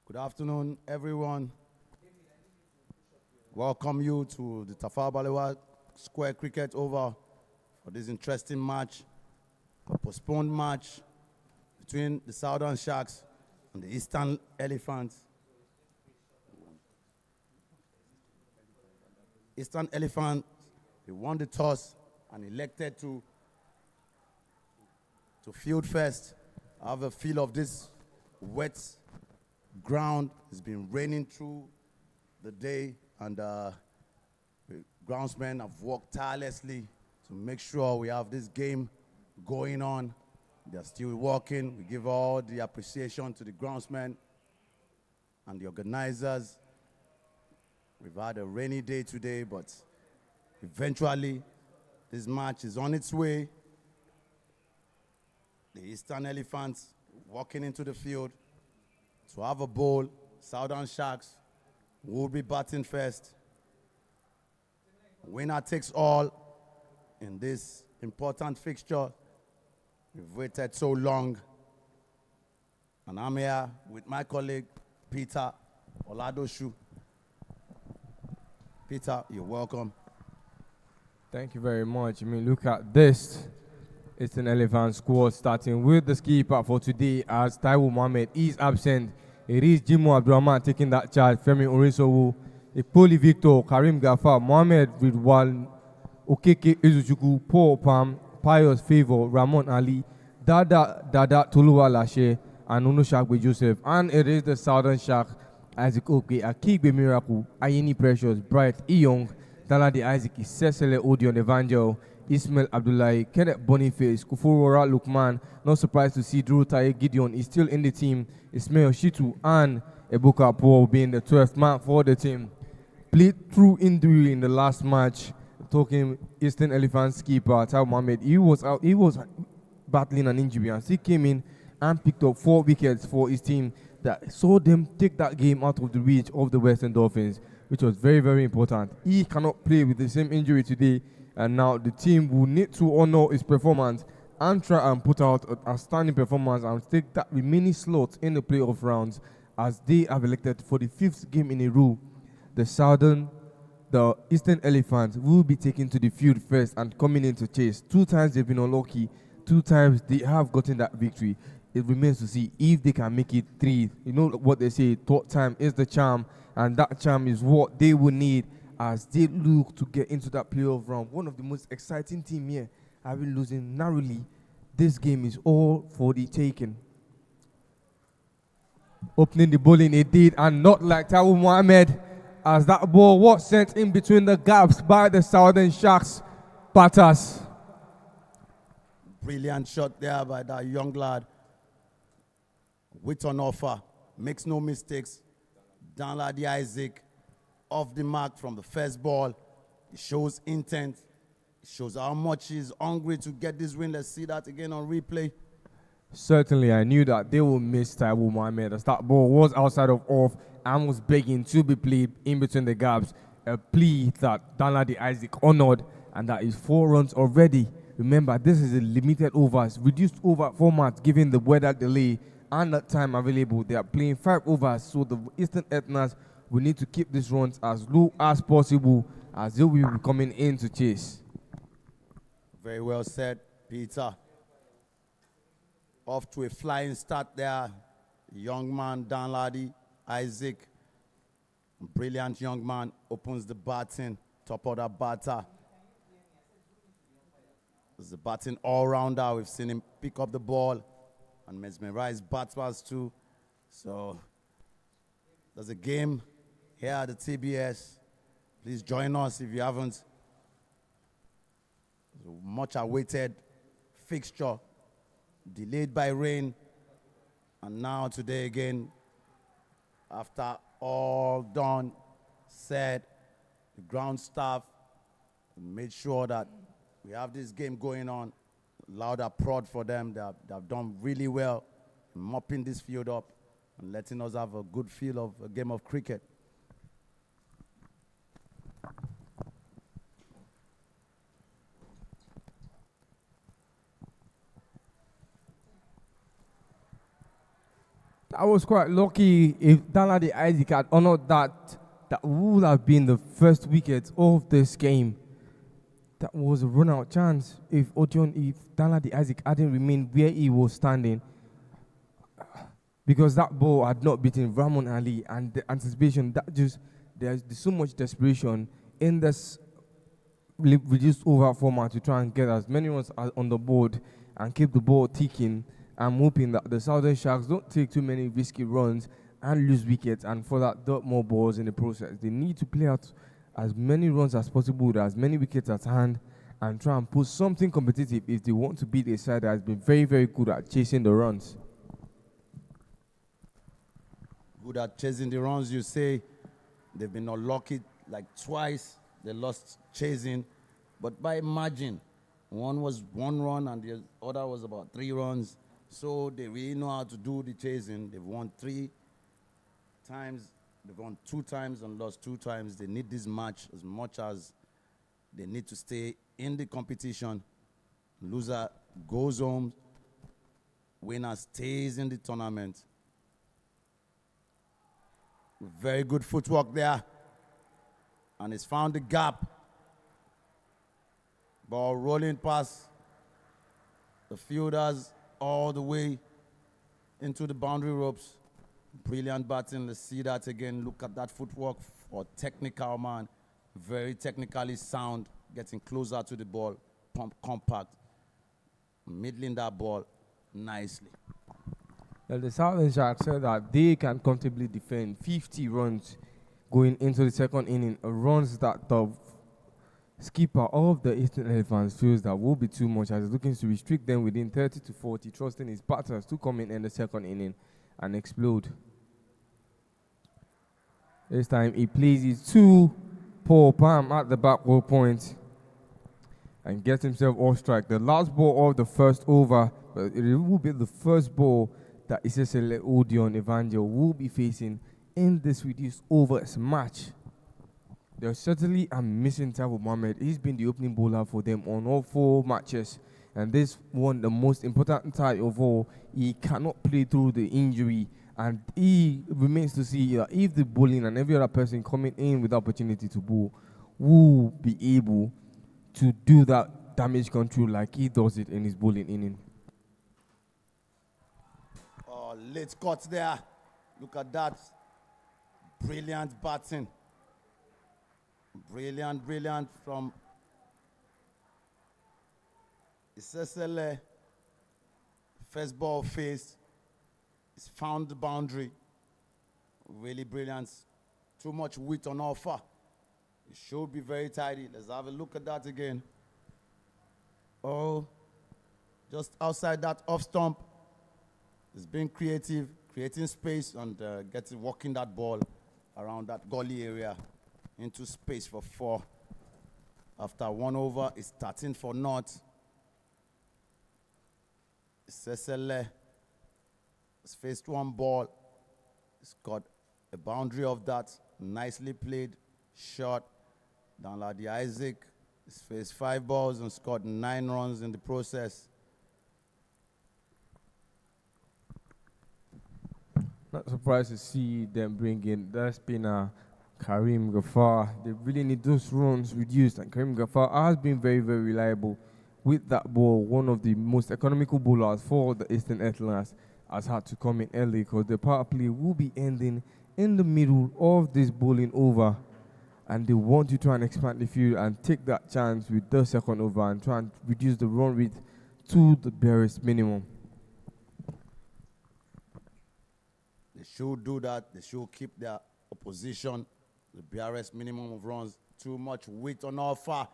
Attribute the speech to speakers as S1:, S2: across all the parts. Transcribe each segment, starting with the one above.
S1: Good afternoon, everyone. Welcome you to the Tafawa Balewa Square Cricket Over for this interesting match, a postponed match between the Southern Sharks and the Eastern Elephants. Eastern Elephants, they won the toss and elected to field first. I have a feel of this wet ground. It's been raining through the day, and the groundsmen have worked tirelessly to make sure we have this game going on. They're still working. We give all the appreciation to the groundsmen and the organizers. We've had a rainy day today, but eventually this match is on its way. The Eastern Elephants walking into the field to have a bowl. Southern Sharks will be batting first. Winner takes all in this important fixture. We've waited so long. And I'm here with my colleague, Peter Oladoshu. Peter, you're welcome.
S2: Thank you very much. I mean, look at this. It's an Elephant squad starting with the skipper for today as Taiwo Mohammed is absent. It is Jimo Abdurrahman taking that charge. Femi Orisowu, Ipoli Victor, Karim Gafar, Mohammed Ridwan, Okeke Izuchuku, Paul Pam, Pius Favor, Ramon Ali, Dada Tuluwa Lashe, and Unushakwe Joseph. And it is the Southern Shark, Isaac Oke, Akigbe Miracle, Ayeni Precious, Bright Iyong, Daladi Isaac, Cecile Odion Evangel, Ismail Abdullahi, Kenneth Boniface, Kufurora Lukman. Not surprised to see Drew Taye Gideon is still in the team. Ismail Shitu and Ebuka Paul being the 12th man for the team. Played through injury in the last match. Talking Eastern Elephants keeper Taiwo Mohammed. He was out. He was battling an injury and he came in and picked up 4 wickets for his team that saw them take that game out of the reach of the Western Dolphins, which was very, very important. He cannot play with the same injury today. And now the team will need to honor his performance and try and put out an outstanding performance and take that remaining slot in the playoff rounds as they have elected for the 5th game in a row. The Eastern Elephants will be taken to the field first and coming in to chase. 2 times they've been unlucky. 2 times they have gotten that victory. It remains to see if they can make it 3. You know what they say, third time is the charm, and that charm is what they will need as they look to get into that playoff round. One of the most exciting teams here have been losing narrowly. This game is all for the taking. Opening the bowling it did, and not like Taiwo Mohammed, as that ball was sent in between the gaps by the Southern Sharks batters.
S1: Brilliant shot there by that young lad. Wit on offer, makes no mistakes. Danladi Isaac off the mark from the first ball. It shows intent. It shows how much he's hungry to get this win. Let's see that again on replay.
S2: Certainly, I knew that they will miss Taiwo Mohammed as that ball was outside of off and was begging to be played in between the gaps. A plea that Danladi Isaac honored, and that is 4 runs already. Remember, this is a limited overs, reduced over format given the weather delay and the time available. They are playing 5 overs, so the Eastern Ethnas will need to keep these runs as low as possible as they will be coming in to chase.
S1: Very well said, Peter. Off to a flying start there. Young man, Danladi Isaac. Brilliant young man, opens the batting, top of that batter. He's a batting all-rounder. We've seen him pick up the ball and mesmerize batsmen too. So there's a game here at the TBS. Please join us if you haven't. Much awaited fixture, delayed by rain, and now today again, after all done, said, the ground staff made sure that we have this game going on. Loud applaud for them. They have done really well in mopping this field up and letting us have a good feel of a game of cricket.
S2: I was quite lucky. If Danladi Isaac had honored that, that would have been the first wicket of this game. That was a run-out chance. If Danladi Isaac hadn't remained where he was standing, because that ball had not beaten Ramon Ali, and the anticipation, there's so much desperation in this reduced over format to try and get as many runs as on the board and keep the ball ticking. I'm hoping that the Southern Sharks don't take too many risky runs and lose wickets, and for that, dot more balls in the process. They need to play out as many runs as possible with as many wickets at hand and try and put something competitive if they want to beat a side that has been very, very good at chasing the runs.
S1: Good at chasing the runs, you say. They've been unlucky like twice. They lost chasing, but by margin. One was 1 run and the other was about 3 runs. So they really know how to do the chasing. They've won 3 times. They've won 2 times and lost 2 times. They need this match as much as they need to stay in the competition. Loser goes home. Winner stays in the tournament. Very good footwork there. And he's found the gap. Ball rolling past the fielders all the way into the boundary ropes. Brilliant batting. Let's see that again. Look at that footwork for technical man. Very technically sound. Getting closer to the ball. Pump compact. Middling that ball nicely.
S2: Well, the Southern Sharks said that they can comfortably defend 50 runs going into the second inning. Runs that the skipper of the Eastern Elephants feels that will be too much, as he's looking to restrict them within 30 to 40, trusting his batters to come in the second inning and explode. This time he plays his 2 Paul Palm at the backward point and gets himself off strike. The last ball of the first over, but it will be the first ball that Isesele Odion Evangel will be facing in this reduced overs match. There's certainly a missing Taiwo Mohammed. He's been the opening bowler for them on all 4 matches. And this one, the most important tie of all, he cannot play through the injury. And he remains to see if the bowling and every other person coming in with the opportunity to bowl will be able to do that damage control like he does it in his bowling inning.
S1: Oh, late cut there. Look at that. Brilliant batting. Brilliant from Isesele. First ball faced. He's found the boundary. Really brilliant. Too much width on offer. It should be very tidy. Let's have a look at that again. Oh, just outside that off stump. He's being creative, creating space and walking that ball around that gully area into space for 4. After 1 over, it's 13 for naught. Isesele has faced 1 ball. He's got a boundary of that. Nicely played shot. Danladi Isaac has faced 5 balls and scored 9 runs in the process.
S2: Not surprised to see them bring in the spinner Karim Ghaffar. They really need those runs reduced, and Karim Ghaffar has been very, very reliable with that ball. One of the most economical bowlers for the Eastern Atlas has had to come in early because the power play will be ending in the middle of this bowling over, and they want to try and expand the field and take that chance with the second over and try and reduce the run rate to the barest minimum.
S1: They should do that. They should keep their opposition, the barest minimum of runs. Too much weight on offer.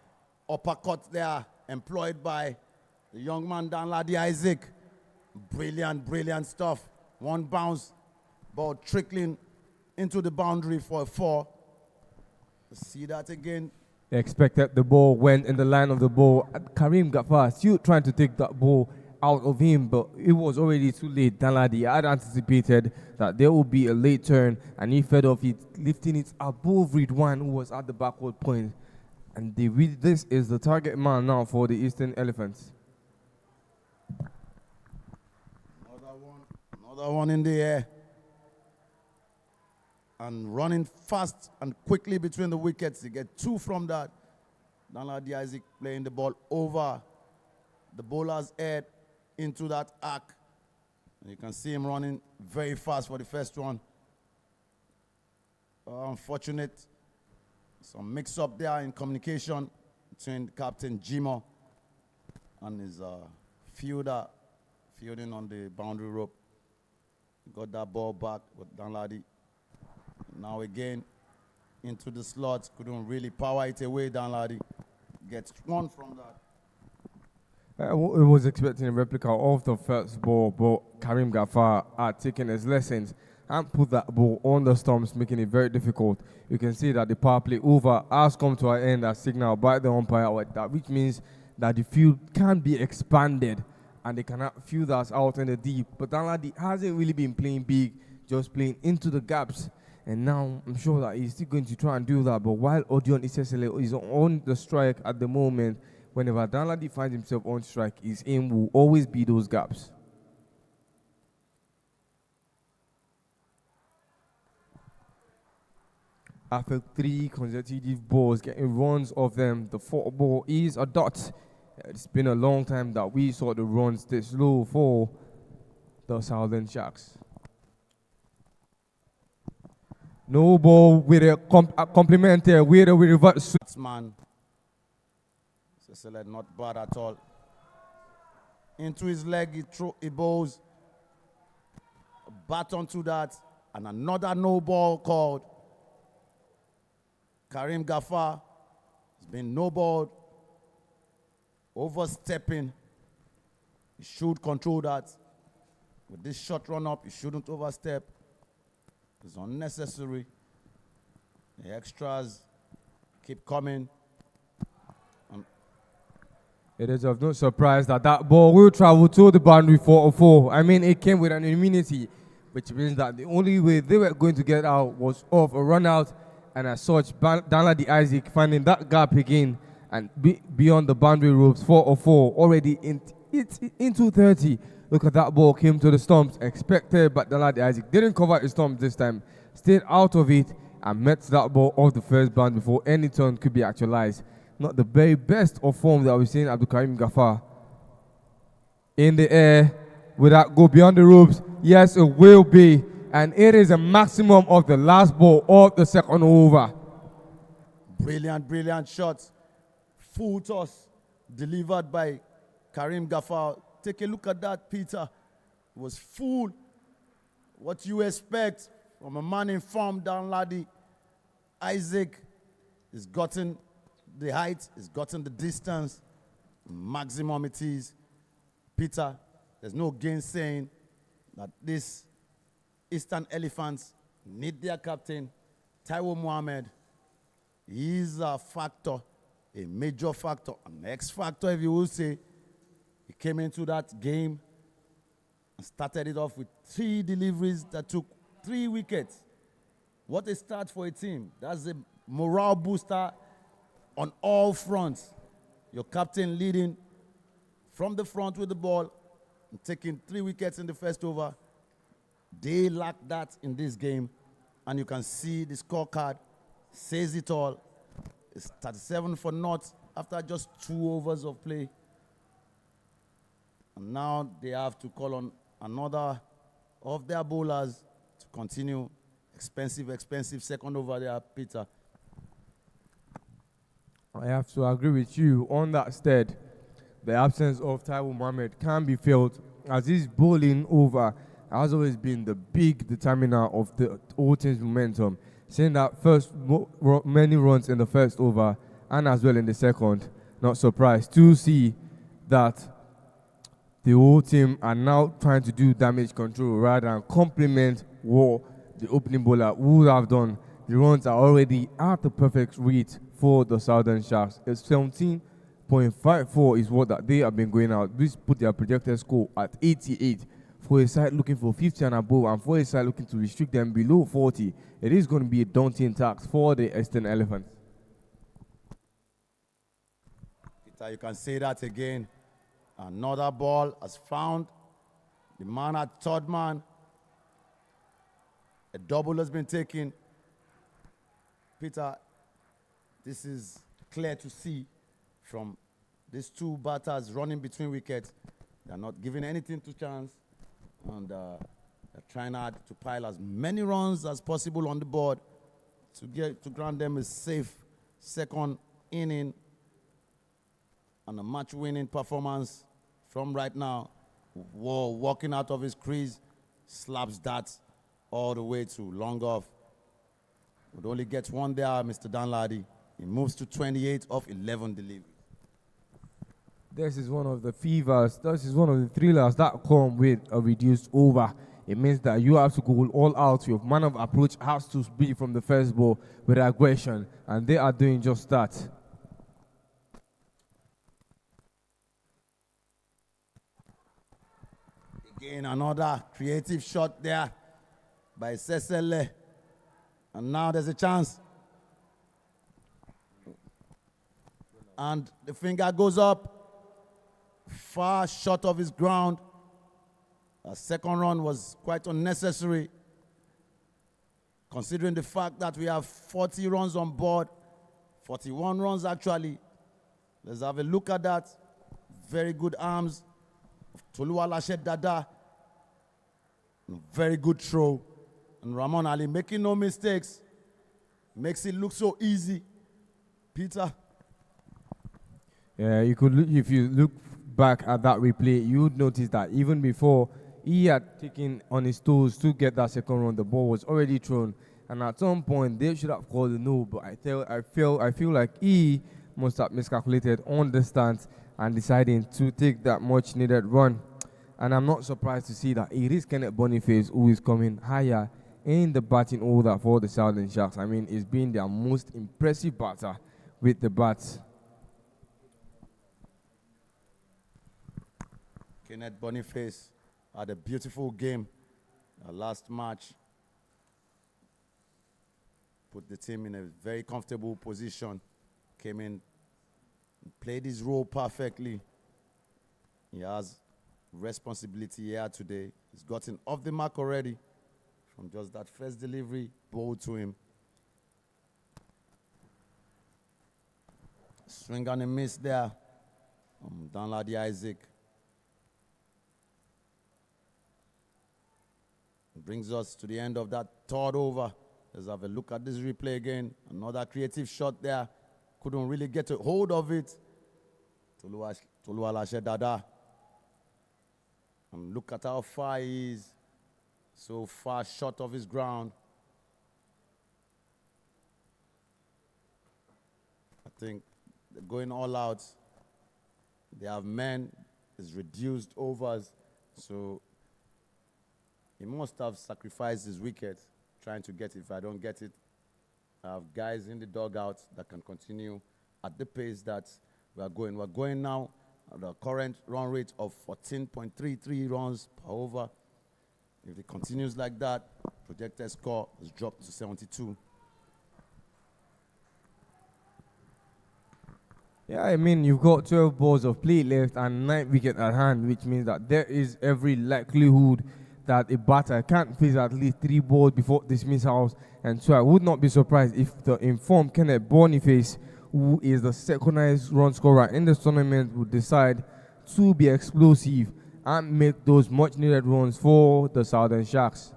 S1: Uppercut there, employed by the young man Danladi Isaac. Brilliant stuff. 1 bounce, ball trickling into the boundary for a 4. Let's see that again.
S2: They expected the ball went in the line of the ball. Karim Ghaffar still trying to take that ball out of him, but it was already too late. Danladi had anticipated that there would be a late turn, and he fed off it, lifting it above Ridwan, who was at the backward point. And this is the target man now for the Eastern Elephants.
S1: Another one in the air. and running fast and quickly between the wickets. He get 2 from that. Danladi Isaac playing the ball over the bowler's head into that arc. And you can see him running very fast for the first one. Unfortunate. Some mix-up there in communication between Captain Jimo and his fielder fielding on the boundary rope. Got that ball back with Danladi. Now again into the slot. Couldn't really power it away. Danladi gets 1 from that.
S2: I was expecting a replica of the first ball, but Karim Ghaffar had taken his lessons and put that ball on the stumps, making it very difficult. You can see that the power play over has come to an end as signaled by the umpire, which means that the field can be expanded and they cannot field us out in the deep. But Danladi hasn't really been playing big, just playing into the gaps. And now I'm sure that he's still going to try and do that. But while Odion Isesele is on the strike at the moment, whenever Danladi finds himself on strike, his aim will always be those gaps. After 3 consecutive balls, getting runs off them, the 4th ball is a dot. It's been a long time that we saw the runs this low for the Southern Sharks. No ball with a complementary with a reverse.
S1: Man, Cecile not bad at all. Into his leg, he bowls. A bat onto that, and another no ball called. Karim Ghaffar has been no ball. Overstepping. He should control that. With this short run up, he shouldn't overstep. It's unnecessary. The extras keep coming.
S2: It is of no surprise that that ball will travel to the boundary 4-4. I mean, it came with an immunity, which means that the only way they were going to get out was off a run out, and as such, Danladi Isaac finding that gap again and beyond the boundary ropes 4-4 already into 30. Look at that ball, came to the stumps, expected, but Danladi Isaac didn't cover his stumps this time, stayed out of it and met that ball off the first bound before any turn could be actualized. Not the very best of form that we've seen Abdul Karim Ghaffar. In the air, will that go beyond the ropes? Yes, it will be, and it is a maximum of the last ball of the second over.
S1: Brilliant, brilliant shots. Full toss delivered by Karim Ghaffar. Take a look at that, Peter. It was full. What you expect from a man in form, Danladi Isaac has gotten the height, has gotten the distance. Maximum it is. Peter, there's no gainsaying that these Eastern Elephants need their captain, Taiwo Mohammed. He's a factor, a major factor, an X factor, if you will say. He came into that game and started it off with 3 deliveries that took 3 wickets. What a start for a team. That's a morale booster on all fronts. Your captain leading from the front with the ball and taking 3 wickets in the first over. They lack that in this game. And you can see the scorecard says it all. It's 37 for naught after just 2 overs of play. And now they have to call on another of their bowlers to continue. Expensive second over there, Peter.
S2: I have to agree with you on that stead. The absence of Taiwo Mohammed can be felt as his bowling over has always been the big determiner of the whole team's momentum. Seeing that many runs in the first over and as well in the second, not surprised to see that the whole team are now trying to do damage control rather than complement what the opening bowler would have done. The runs are already at the perfect rate for the Southern Sharks. It's 17.54 is what that they have been going out. This put their projected score at 88 for a side looking for 50 and above, and for a side looking to restrict them below 40. It is going to be a daunting task for the Eastern Elephants.
S1: Peter, you can say that again. Another ball has found the man at third man. A double has been taken. Peter, this is clear to see from these two batters running between wickets. They're not giving anything to chance, and they're trying hard to pile as many runs as possible on the board to grant them a safe second inning and a match-winning performance from right now. Whoa, walking out of his crease, slaps that all the way to long off. Would only get one there, Mr. Danladi. He moves to 28 of 11 deliveries.
S2: This is one of the fevers, this is one of the thrillers that come with a reduced over. It means that you have to go all out. Your man of approach has to be from the first ball with aggression, and they are doing just that.
S1: Again, another creative shot there by Sesele. And now there's a chance. And the finger goes up. Far short of his ground. A second run was quite unnecessary, considering the fact that we have 40 runs on board. 41 runs, actually. Let's have a look at that. Very good arms of Toluwalashe Dada. Very good throw. And Ramon Ali making no mistakes. Makes it look so easy. Peter.
S2: Yeah, you could look, if you look back at that replay, you would notice that even before he had taken on his toes to get that second run, the ball was already thrown. And at some point, they should have called a no, but I feel like he must have miscalculated on the stance and deciding to take that much needed run. And I'm not surprised to see that it is Kenneth Boniface who is coming higher in the batting order for the Southern Sharks. I mean, he's been their most impressive batter with the bats.
S1: Kenneth Boniface had a beautiful game last match. Put the team in a very comfortable position. Came in, played his role perfectly. He has responsibility here today. He's gotten off the mark already from just that first delivery ball to him. Swing and a miss there. Danladi Isaac. Brings us to the end of that third over. Let's have a look at this replay again. Another creative shot there. Couldn't really get a hold of it. Toluwalashe Dada. And look at how far he is. So far short of his ground. I think they're going all out. They have men. It's reduced overs. So he must have sacrificed his wicket trying to get it. If I don't get it, I have guys in the dugout that can continue at the pace that we are going. We're going now at the current run rate of 14.33 runs per over. If it continues like that, projected score has dropped to 72.
S2: Yeah, I mean, you've got 12 balls of play left and 9 wickets at hand, which means that there is every likelihood that a batter can't face at least 3 balls before dismissals. And so I would not be surprised if the informed Kenneth Boniface, who is the second highest run scorer in this tournament, would decide to be explosive and make those much needed runs for the Southern Sharks.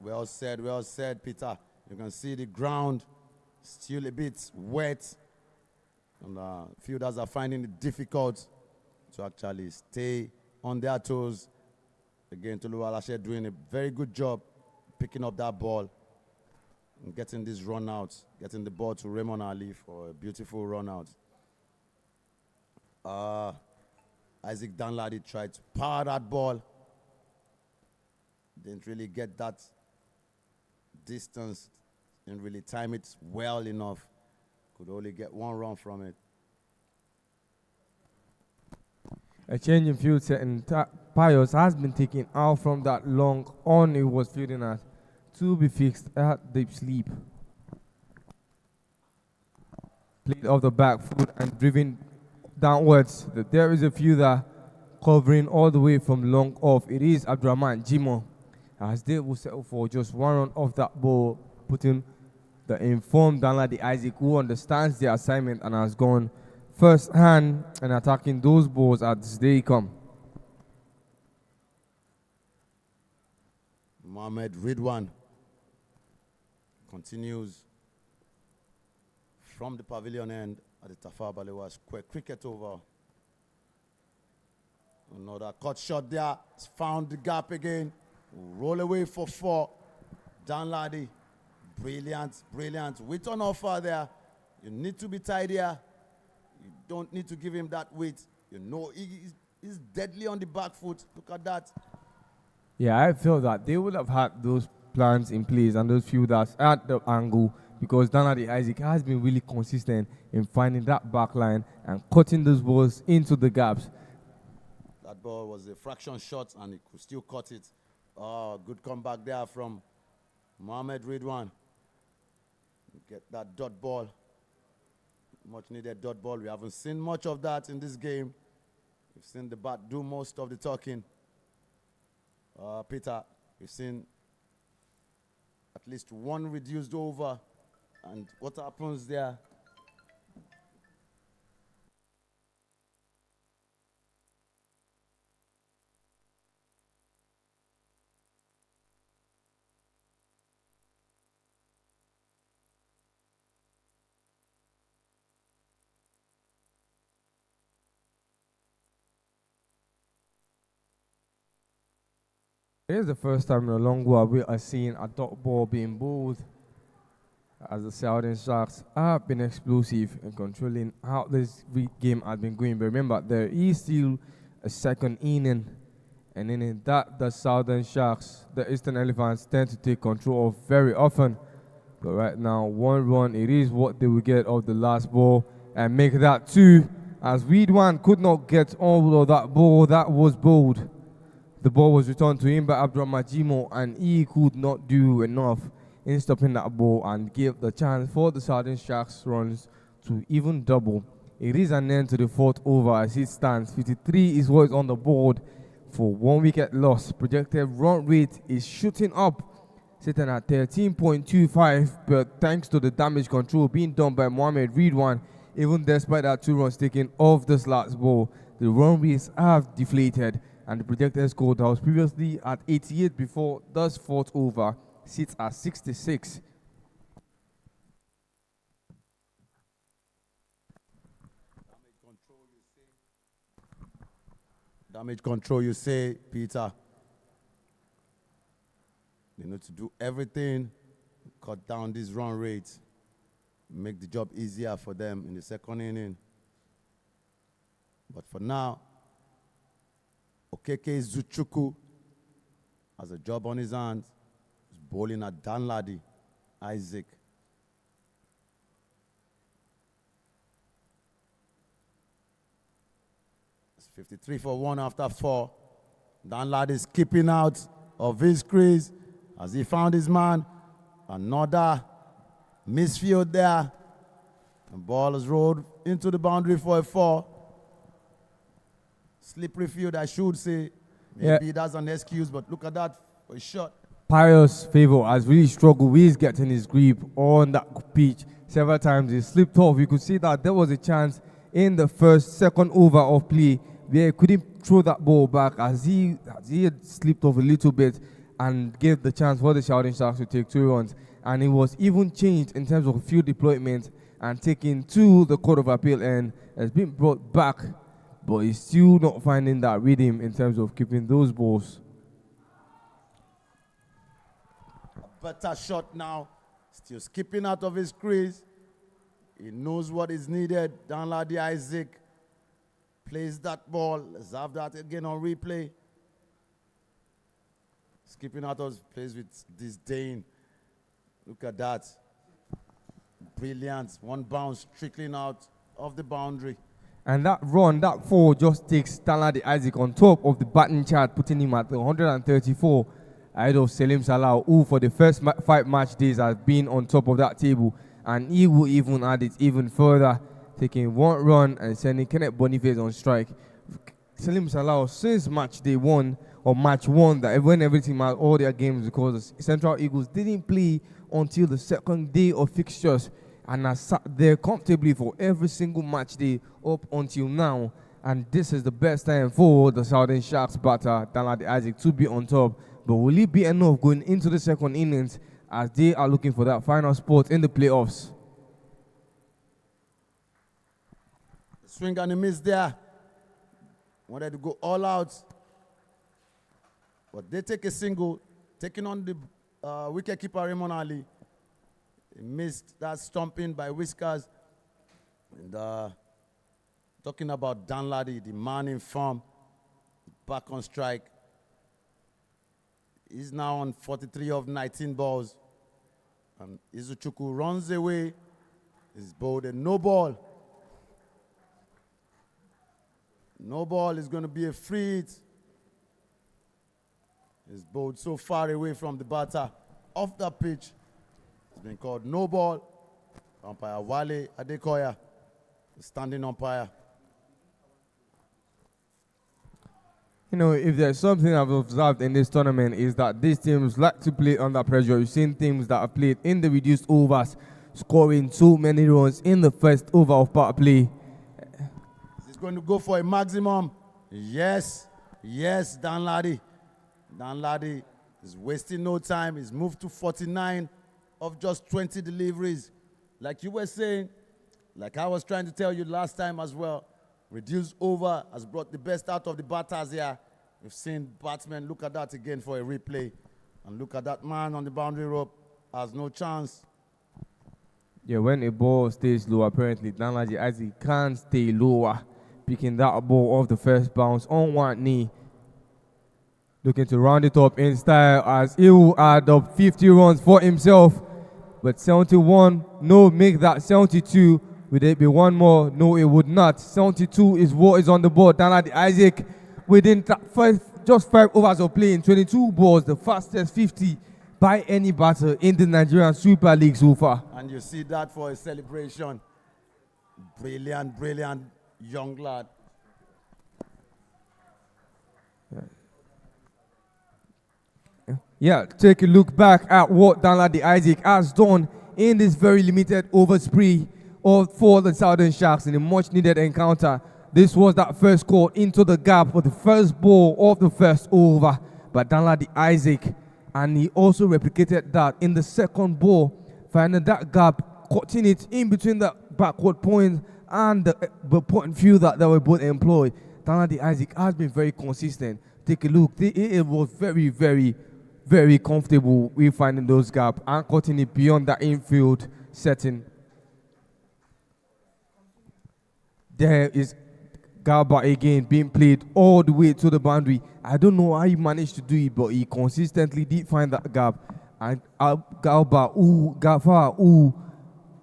S1: Well said, Peter. You can see the ground still a bit wet, and fielders are finding it difficult to actually stay on their toes. Again, Toluwalashe doing a very good job picking up that ball and getting this run out, getting the ball to Raymond Ali for a beautiful run out. Isaac Danladi tried to power that ball. Didn't really get that distance, didn't really time it well enough. Could only get 1 run from it.
S2: A change in field setting. Pius has been taken out from that long on he was fielding at to be fixed at deep sleep. Played off the back foot and driven downwards. There is a fielder covering all the way from long off. It is Abdurrahman Jimo. as they will settle for just one run off that ball, putting the informed Danladi Isaac, who understands the assignment and has gone first hand and attacking those balls as they come.
S1: Mohamed Ridwan continues from the pavilion end at the Tafawa Balewa Square cricket over. Another cut shot there. It's found the gap again. Roll away for 4. Danladi. Brilliant, brilliant. Weight on offer there. You need to be tidier. You don't need to give him that weight. You know he's deadly on the back foot. Look at that.
S2: Yeah, I feel that they would have had those plans in place and those fielders at the angle, because Danladi Isaac has been really consistent in finding that back line and cutting those balls into the gaps.
S1: That ball was a fraction shot and he could still cut it. Oh, good comeback there from Mohamed Ridwan. Get that dot ball. Much needed dot ball. We haven't seen much of that in this game. We've seen the bat do most of the talking. Peter, we've seen at least one reduced over. And what happens there?
S2: It is the first time in a long while we are seeing a dot ball being bowled, as the Southern Sharks have been explosive in controlling how this game has been going. But remember, there is still a second inning, and in that the Southern Sharks, the Eastern Elephants, tend to take control of very often. But right now, 1 run, it is what they will get of the last ball and make that 2, as Ridwan could not get all of that ball that was bowled. The ball was returned to him by Abdurrahman Jimo, and he could not do enough in stopping that ball and gave the chance for the Southern Sharks runs to even double. It is an end to the 4th over as it stands. 53 is what is on the board for 1 wicket loss. Projected run rate is shooting up, sitting at 13.25, but thanks to the damage control being done by Mohamed Ridwan, even despite that 2 runs taken off this last ball, the run rates have deflated, and the projected score that was previously at 88 before this 4th over sits at 66.
S1: Damage control, you say, Peter. They need to do everything, cut down this run rate, make the job easier for them in the second inning. But for now, Okeke Zuchuku has a job on his hands. He's bowling at Danladi Isaac. It's 53 for 1 after 4. Danladi is keeping out of his crease as he found his man. Another misfield there. The ball is rolled into the boundary for a 4. Slippery field, I should say. Maybe that's an excuse, but look at that for a shot.
S2: Pius Favor has really struggled with getting his grip on that pitch. Several times he slipped off. You could see that there was a chance in the second over of play where he couldn't throw that ball back as he had slipped off a little bit and gave the chance for the Shouting Sharks to take 2 runs. And it was even changed in terms of field deployment and taken to the Court of Appeal, and has been brought back. But he's still not finding that rhythm in terms of keeping those balls.
S1: A better shot now. Still skipping out of his crease. He knows what is needed. Danladi Isaac plays that ball. Let's have that again on replay. Skipping out of his place with disdain. Look at that. Brilliant. 1 bounce trickling out of the boundary.
S2: And that run, that 4, just takes Danladi Isaac on top of the batting chart, putting him at 134 ahead of Salim Salah, who for the first 5 match days has been on top of that table. And he will even add it even further, taking 1 run and sending Kenneth Boniface on strike. Salim Salah, since match day 1, or match one that when everything had all their games because the Central Eagles didn't play until the second day of fixtures and are sat there comfortably for every single match day up until now. And this is the best time for the Southern Sharks batter, Danladi Isaac, to be on top. But will it be enough going into the second innings as they are looking for that final spot in the playoffs?
S1: Swing and a miss there. Wanted to go all out. But they take a single, taking on the wicketkeeper Raymond Ali. He missed that stomping by Whiskers. And talking about Danladi, the man in form, back on strike. He's now on 43 of 19 balls. And Izuchukwu runs away. He's bowled a no ball. No ball is going to be a free hit. He's bowled so far away from the batter. Off the pitch. It's been called no ball. Umpire Wale Adekoya, the standing umpire.
S2: You know, if there's something I've observed in this tournament is that these teams like to play under pressure. You've seen teams that have played in the reduced overs, scoring so many runs in the first over of power play.
S1: He's going to go for a maximum. Yes, yes, Danladi. Danladi is wasting no time. He's moved to 49 of just 20 deliveries. Like you were saying, like I was trying to tell you last time as well, reduced over has brought the best out of the batters here. We've seen batsmen look at that again for a replay. And look at that man on the boundary rope. Has no chance.
S2: Yeah, when a ball stays low, apparently Danladi Isaac can't stay lower. Picking that ball off the first bounce on one knee. Looking to round it up in style as he will add up 50 runs for himself. But 71, no, make that 72. Would it be one more? No, it would not. 72 is what is on the board. Danladi Isaac within just 5 overs of play in 22 balls, the fastest 50 by any batter in the Nigerian Super League so far.
S1: And you see that for a celebration. Brilliant, brilliant young lad.
S2: Yeah, take a look back at what Danladi Isaac has done in this very limited over spree for the Southern Sharks in a much-needed encounter. This was that first call into the gap for the first ball of the first over by Danladi Isaac. And he also replicated that in the second ball, finding that gap, cutting it in between the backward point and the point field that they were both employed. Danladi Isaac has been very consistent. Take a look. It was very, very, very comfortable with finding those gaps and cutting it beyond the infield setting. There is Galba again being played all the way to the boundary. I don't know how he managed to do it, but he consistently did find that gap. And Galba,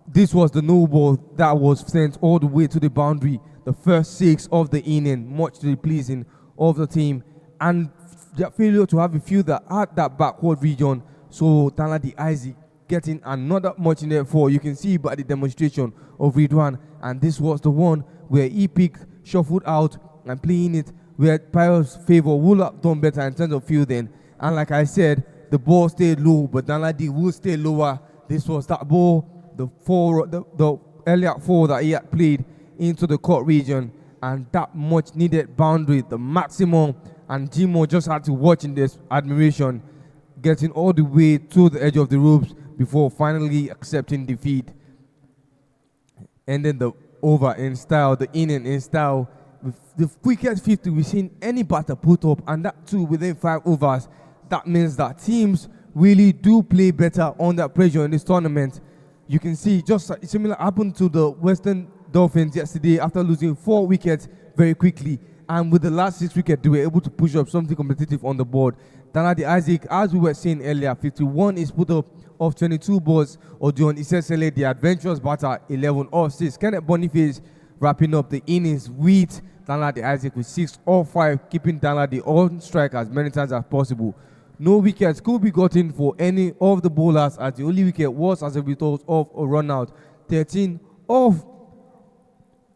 S2: this was the no ball that was sent all the way to the boundary. The first 6 of the inning, much to the pleasing of the team. And the failure to have a fielder at that backward region. So Danladi Isaac getting another much in there for. You can see by the demonstration of Ridwan. And this was the one where he picked, shuffled out and playing it where Pyro's favor would have done better in terms of fielding. And like I said, the ball stayed low, but Danladi will stay lower. This was that ball, the earlier 4 that he had played into the court region. And that much needed boundary, the maximum. And Jimo just had to watch in this admiration, getting all the way to the edge of the ropes before finally accepting defeat. And then the over in style, the inning in style, with the quickest 50 we've seen any batter put up, and that too within 5 overs. That means that teams really do play better under pressure in this tournament. You can see just similar happened to the Western Dolphins yesterday after losing 4 wickets very quickly. And with the last 6 wickets, they were able to push up something competitive on the board. Danladi Isaac, as we were saying earlier, 51 is put up of 22 balls. Odion Isesele, the adventurous batter, 11 off 6. Kenneth Boniface wrapping up the innings with Danladi Isaac with 6 off 5, keeping Danladi on strike as many times as possible. No wickets could be gotten for any of the bowlers, as the only wicket was as a result of a run out. 13 off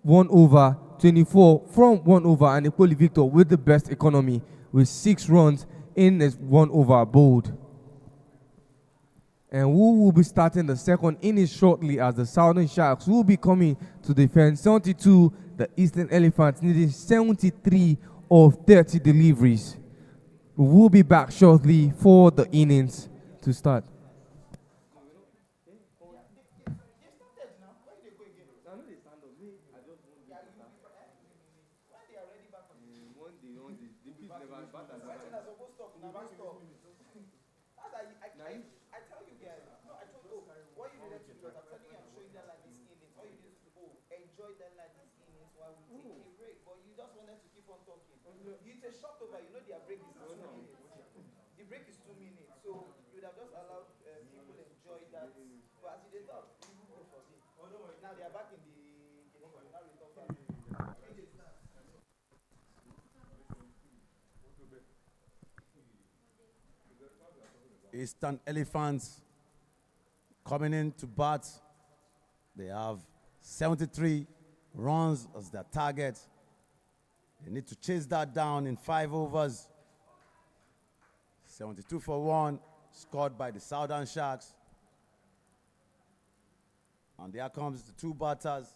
S2: 1 over, 24 from 1 over, and Ekoli Victor with the best economy with 6 runs in his 1 over bowled. And who will be starting the second inning shortly as the Southern Sharks will be coming to defend 72, the Eastern Elephants needing 73 of 30 deliveries. We will be back shortly for the innings to start.
S3: It's a short over, you know their break is 2 minutes. The break is 2 minutes, so you would have just allowed people enjoy that. But as they thought, people go for it. Now they are back in the now we talk back.
S1: Eastern Elephants coming in to bat. They have 73 runs as their target. They need to chase that down in 5 overs. 72 for 1, scored by the Southern Sharks. And there comes the 2 batters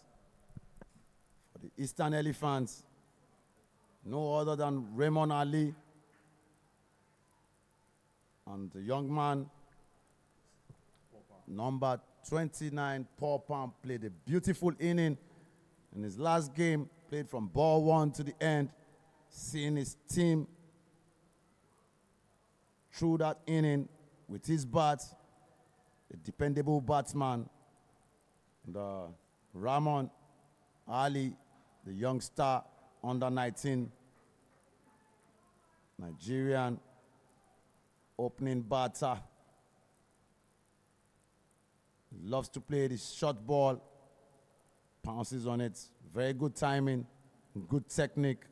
S1: for the Eastern Elephants. No other than Raymond Ali. And the young man, number 29, Paul Palm, played a beautiful inning in his last game. Played from ball 1 to the end, seeing his team through that inning with his bat, a dependable batsman. And, Ramon Ali, the young star, under 19, Nigerian opening batter. He loves to play the short ball, pounces on it. Very good timing, good technique.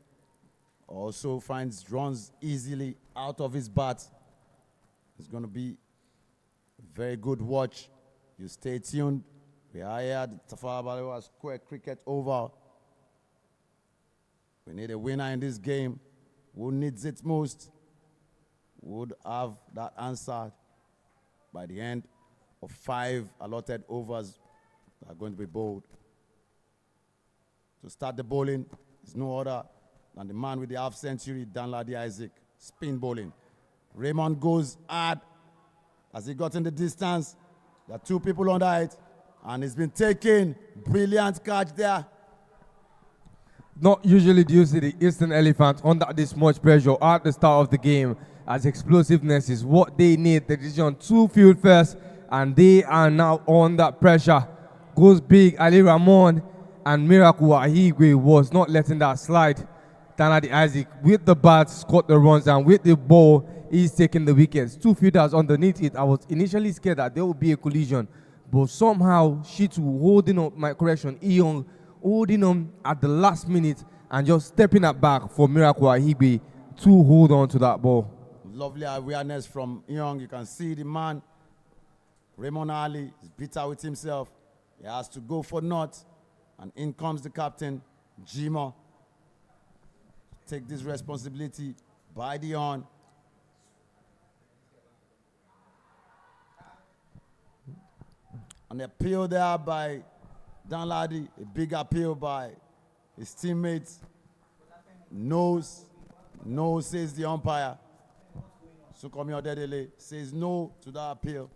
S1: Also finds runs easily out of his bat. It's going to be a very good watch. You stay tuned. We are here at Tafawa Balewa Square Cricket Over. We need a winner in this game. Who needs it most would have that answer by the end of 5 allotted overs that are going to be bowled. To start the bowling is no other than the man with the half century, Danladi Isaac, spin bowling. Raymond goes hard as he got in the distance. There are 2 people under it, and it's been taken. Brilliant catch there.
S2: Not usually do you see the Eastern Elephants under this much pressure at the start of the game, as explosiveness is what they need. The decision 2 field first, and they are now under pressure. Goes big, Ali Ramon. And Miracle Ahigwe was not letting that slide. Danladi Isaac with the bat scored the runs, and with the ball, he's taking the wickets. 2 fielders underneath it. I was initially scared that there would be a collision, but somehow Shitu holding up, my correction, Eon holding on at the last minute and just stepping it back for Miracle Ahigwe to hold on to that ball.
S1: Lovely awareness from Young. You can see the man, Raymond Ali, is bitter with himself. He has to go for naught. And in comes the captain, Jima. Take this responsibility by the on. An appeal there by Danladi, a big appeal by his teammates. No, says the umpire. Sukomi Odedele says no to that appeal.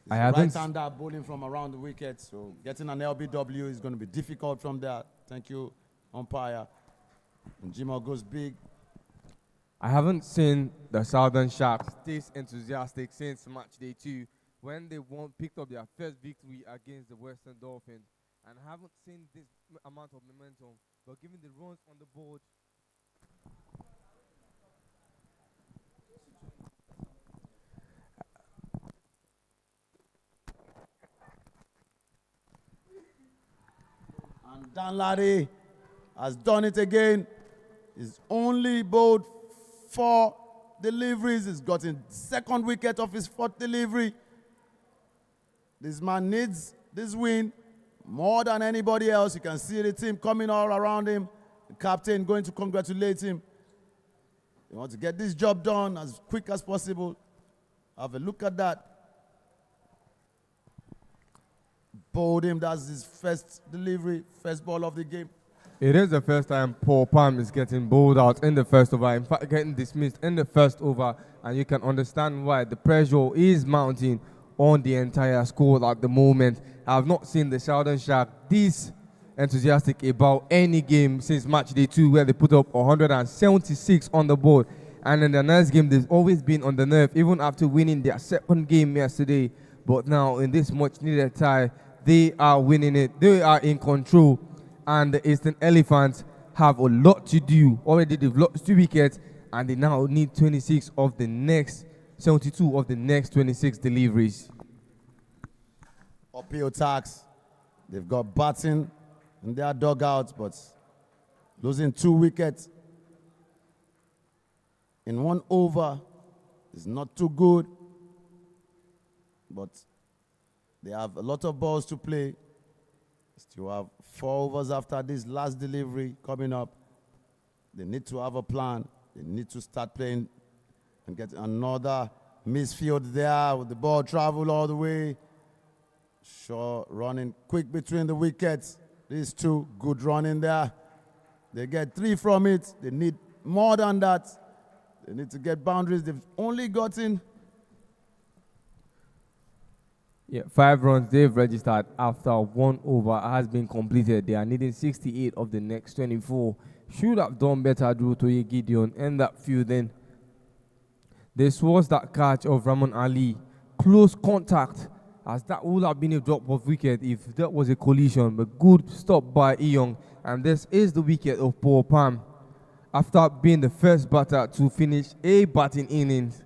S1: Right-hander bowling from around the wicket, so getting an LBW is going to be difficult from there. Thank you, umpire. And Jimo goes big.
S2: I haven't seen the Southern Sharks this enthusiastic since match day 2 when they picked up their first victory against the Western Dolphins. And I haven't seen this amount of momentum, but given the runs on the board,
S1: And Danladi has done it again. He's only bowled 4 deliveries. He's gotten 2nd wicket of his 4th delivery. This man needs this win more than anybody else. You can see the team coming all around him. The captain going to congratulate him. They want to get this job done as quick as possible. Have a look at that. Bowled him. That's his first delivery, first ball of the game.
S2: It is the first time Paul Palm is getting bowled out in the first over. In fact, getting dismissed in the first over. And you can understand why the pressure is mounting on the entire squad at the moment. I have not seen the Sheldon Shark this enthusiastic about any game since match day 2, where they put up 176 on the board. And in the next game, they've always been on the nerve, even after winning their second game yesterday. But now, in this much needed tie, they are winning it. They are in control. And the Eastern Elephants have a lot to do. Already they've lost 2 wickets, and they now need 72 of the next 26 deliveries.
S1: Uphill tax. They've got batting in their dugout, but losing 2 wickets in 1 over is not too good. But they have a lot of balls to play. Still have 4 overs after this last delivery coming up. They need to have a plan. They need to start playing and get another misfield there with the ball travel all the way. Shaw running quick between the wickets. These 2, good running there. They get 3 from it. They need more than that. They need to get boundaries. They've only gotten
S2: 5 runs they've registered after 1 over has been completed. They are needing 68 of the next 24. Should have done better, Drew Toye Gideon, in that fielding. This was that catch of Rahman Ali. Close contact, as that would have been a drop of wicket if that was a collision. But good stop by Eyoung. And this is the wicket of Paul Palm. After being the first batter to finish a batting innings,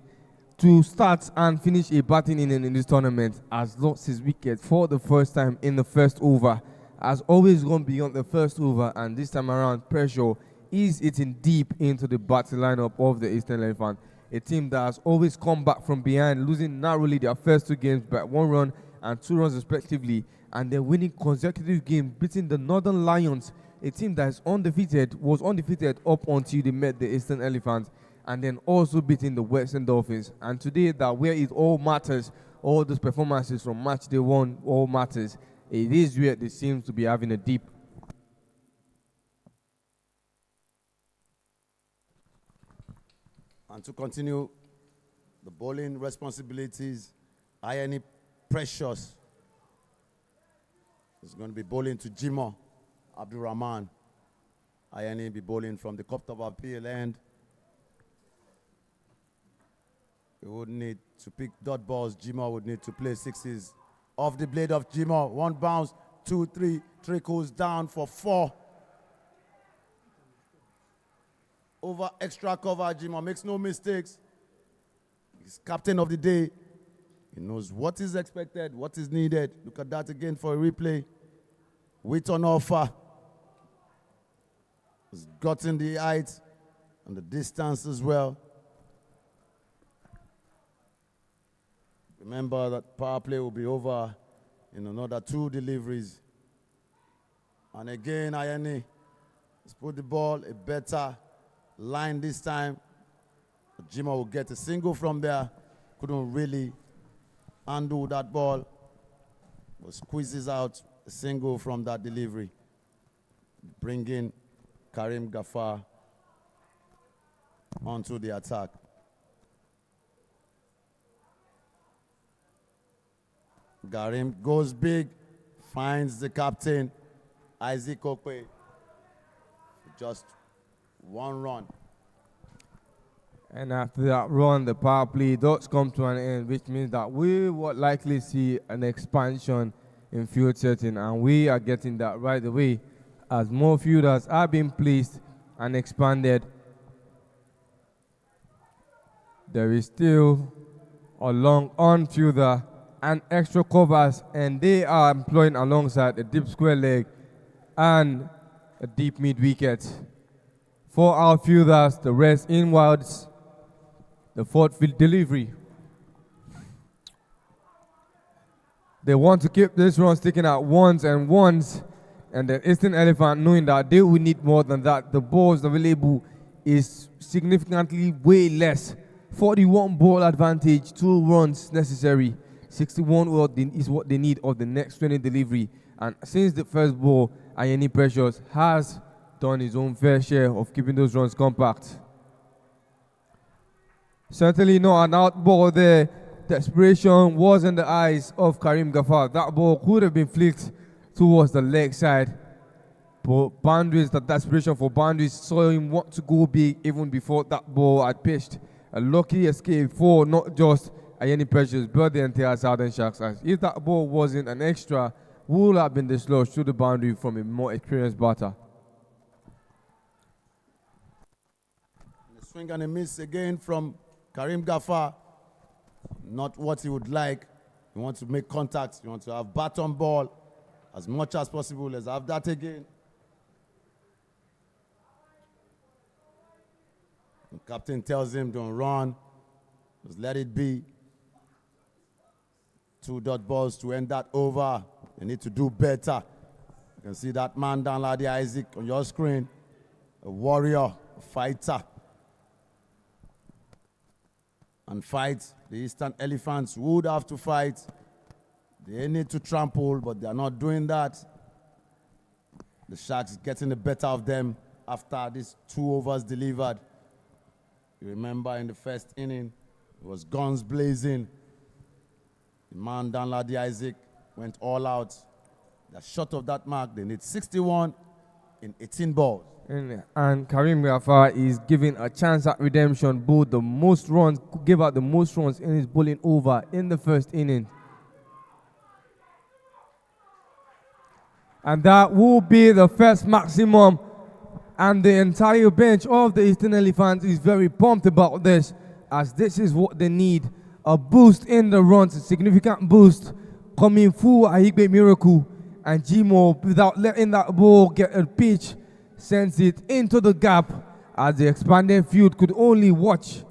S2: to start and finish a batting inning in this tournament, has lost his wicket for the first time in the first over. Has always gone beyond the first over, and this time around, pressure is eating deep into the batting lineup of the Eastern Elephant. A team that has always come back from behind, losing narrowly their first 2 games by 1 run and 2 runs respectively, and they're winning consecutive games, beating the Northern Lions, a team that is was undefeated up until they met the Eastern Elephants, and then also beating the Western Dolphins. And today, that where it all matters, all those performances from match day 1 all matters. It is where they seem to be having a deep.
S1: And to continue the bowling responsibilities, Ayani Precious is going to be bowling to Jimo Abdul Rahman. Ayani be bowling from the Koptava PL end. He would need to pick dot balls. Jimo would need to play 6s off the blade of Jimo. 1 bounce, 2, 3, trickles down for 4. Over extra cover, Jimo makes no mistakes. He's captain of the day. He knows what is expected, what is needed. Look at that again for a replay. Weight on offer. He's gotten the height and the distance as well. Remember that power play will be over in another 2 deliveries. And again, Ayani has put the ball a better line this time. Jimo will get a single from there. Couldn't really undo that ball. But squeezes out a single from that delivery. Bringing Karim Ghaffar onto the attack. Karim goes big, finds the captain, Isaac Okwe. Just 1 run.
S2: And after that run, the power play does come to an end, which means that we would likely see an expansion in field setting, and we are getting that right away as more fielders are being placed and expanded. There is still a long on fielder and extra covers, and they are employing alongside a deep square leg and a deep mid wicket. For our fielders, the rest inwards, the 4th field delivery. They want to keep this run sticking at 1s and 1s, and the Eastern Elephant, knowing that they will need more than that, the balls available is significantly way less. 41 ball advantage, 2 runs necessary. 61 is what they need of the next 20 delivery. And since the first ball, Ayeni Precious has done his own fair share of keeping those runs compact. Certainly not an out ball there. Desperation was in the eyes of Karim Ghaffar. That ball could have been flicked towards the leg side. But boundaries, the desperation for boundaries, saw him want to go big even before that ball had pitched. A lucky escape for not just Ayeni Precious, but the entire Southern Sharks. As if that ball wasn't an extra, would have been dislodged to the boundary from a more experienced batter.
S1: The swing and a miss again from Karim Ghaffar. Not what he would like. He wants to make contact. He wants to have bat on ball as much as possible. Let's have that again. The captain tells him, don't run. Just let it be. 2 dot balls to end that over. They need to do better. You can see that man down Ladi Isaac on your screen. A warrior, a fighter. And fight. The Eastern Elephants would have to fight. They need to trample, but they are not doing that. The Sharks getting the better of them after these 2 overs delivered. You remember in the first inning, it was guns blazing. The man, Danladi Isaac, went all out. They're short of that mark. They need 61 in 18 balls.
S2: And Karim Ghaffar is giving a chance at redemption. Both the most runs, gave out the most runs in his bowling over in the first inning. And that will be the first maximum. And the entire bench of the Eastern Elephants is very pumped about this, as this is what they need. A boost in the runs, a significant boost coming through Ahigbe Miracle. And Jimo, without letting that ball get a pitch, sends it into the gap as the expanded field could only watch.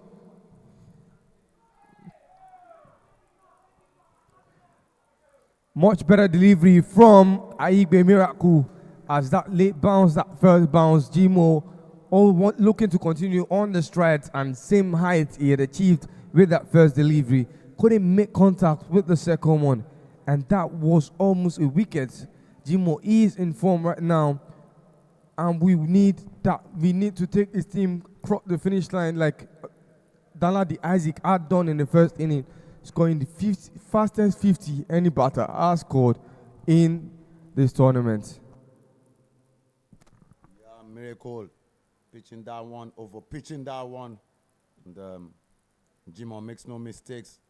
S2: Much better delivery from Ahigbe Miracle as that late bounce, that first bounce, Jimo looking to continue on the strides and same height he had achieved with that first delivery. Couldn't make contact with the second one, and that was almost a wicket. Jimo is in form right now, and we need to take his team across the finish line like Danladi Isaac had done in the first inning, scoring the fastest 50 any batter has scored in this tournament.
S1: Yeah, Miracle pitching that one, over pitching that one. And Jimo makes no mistakes.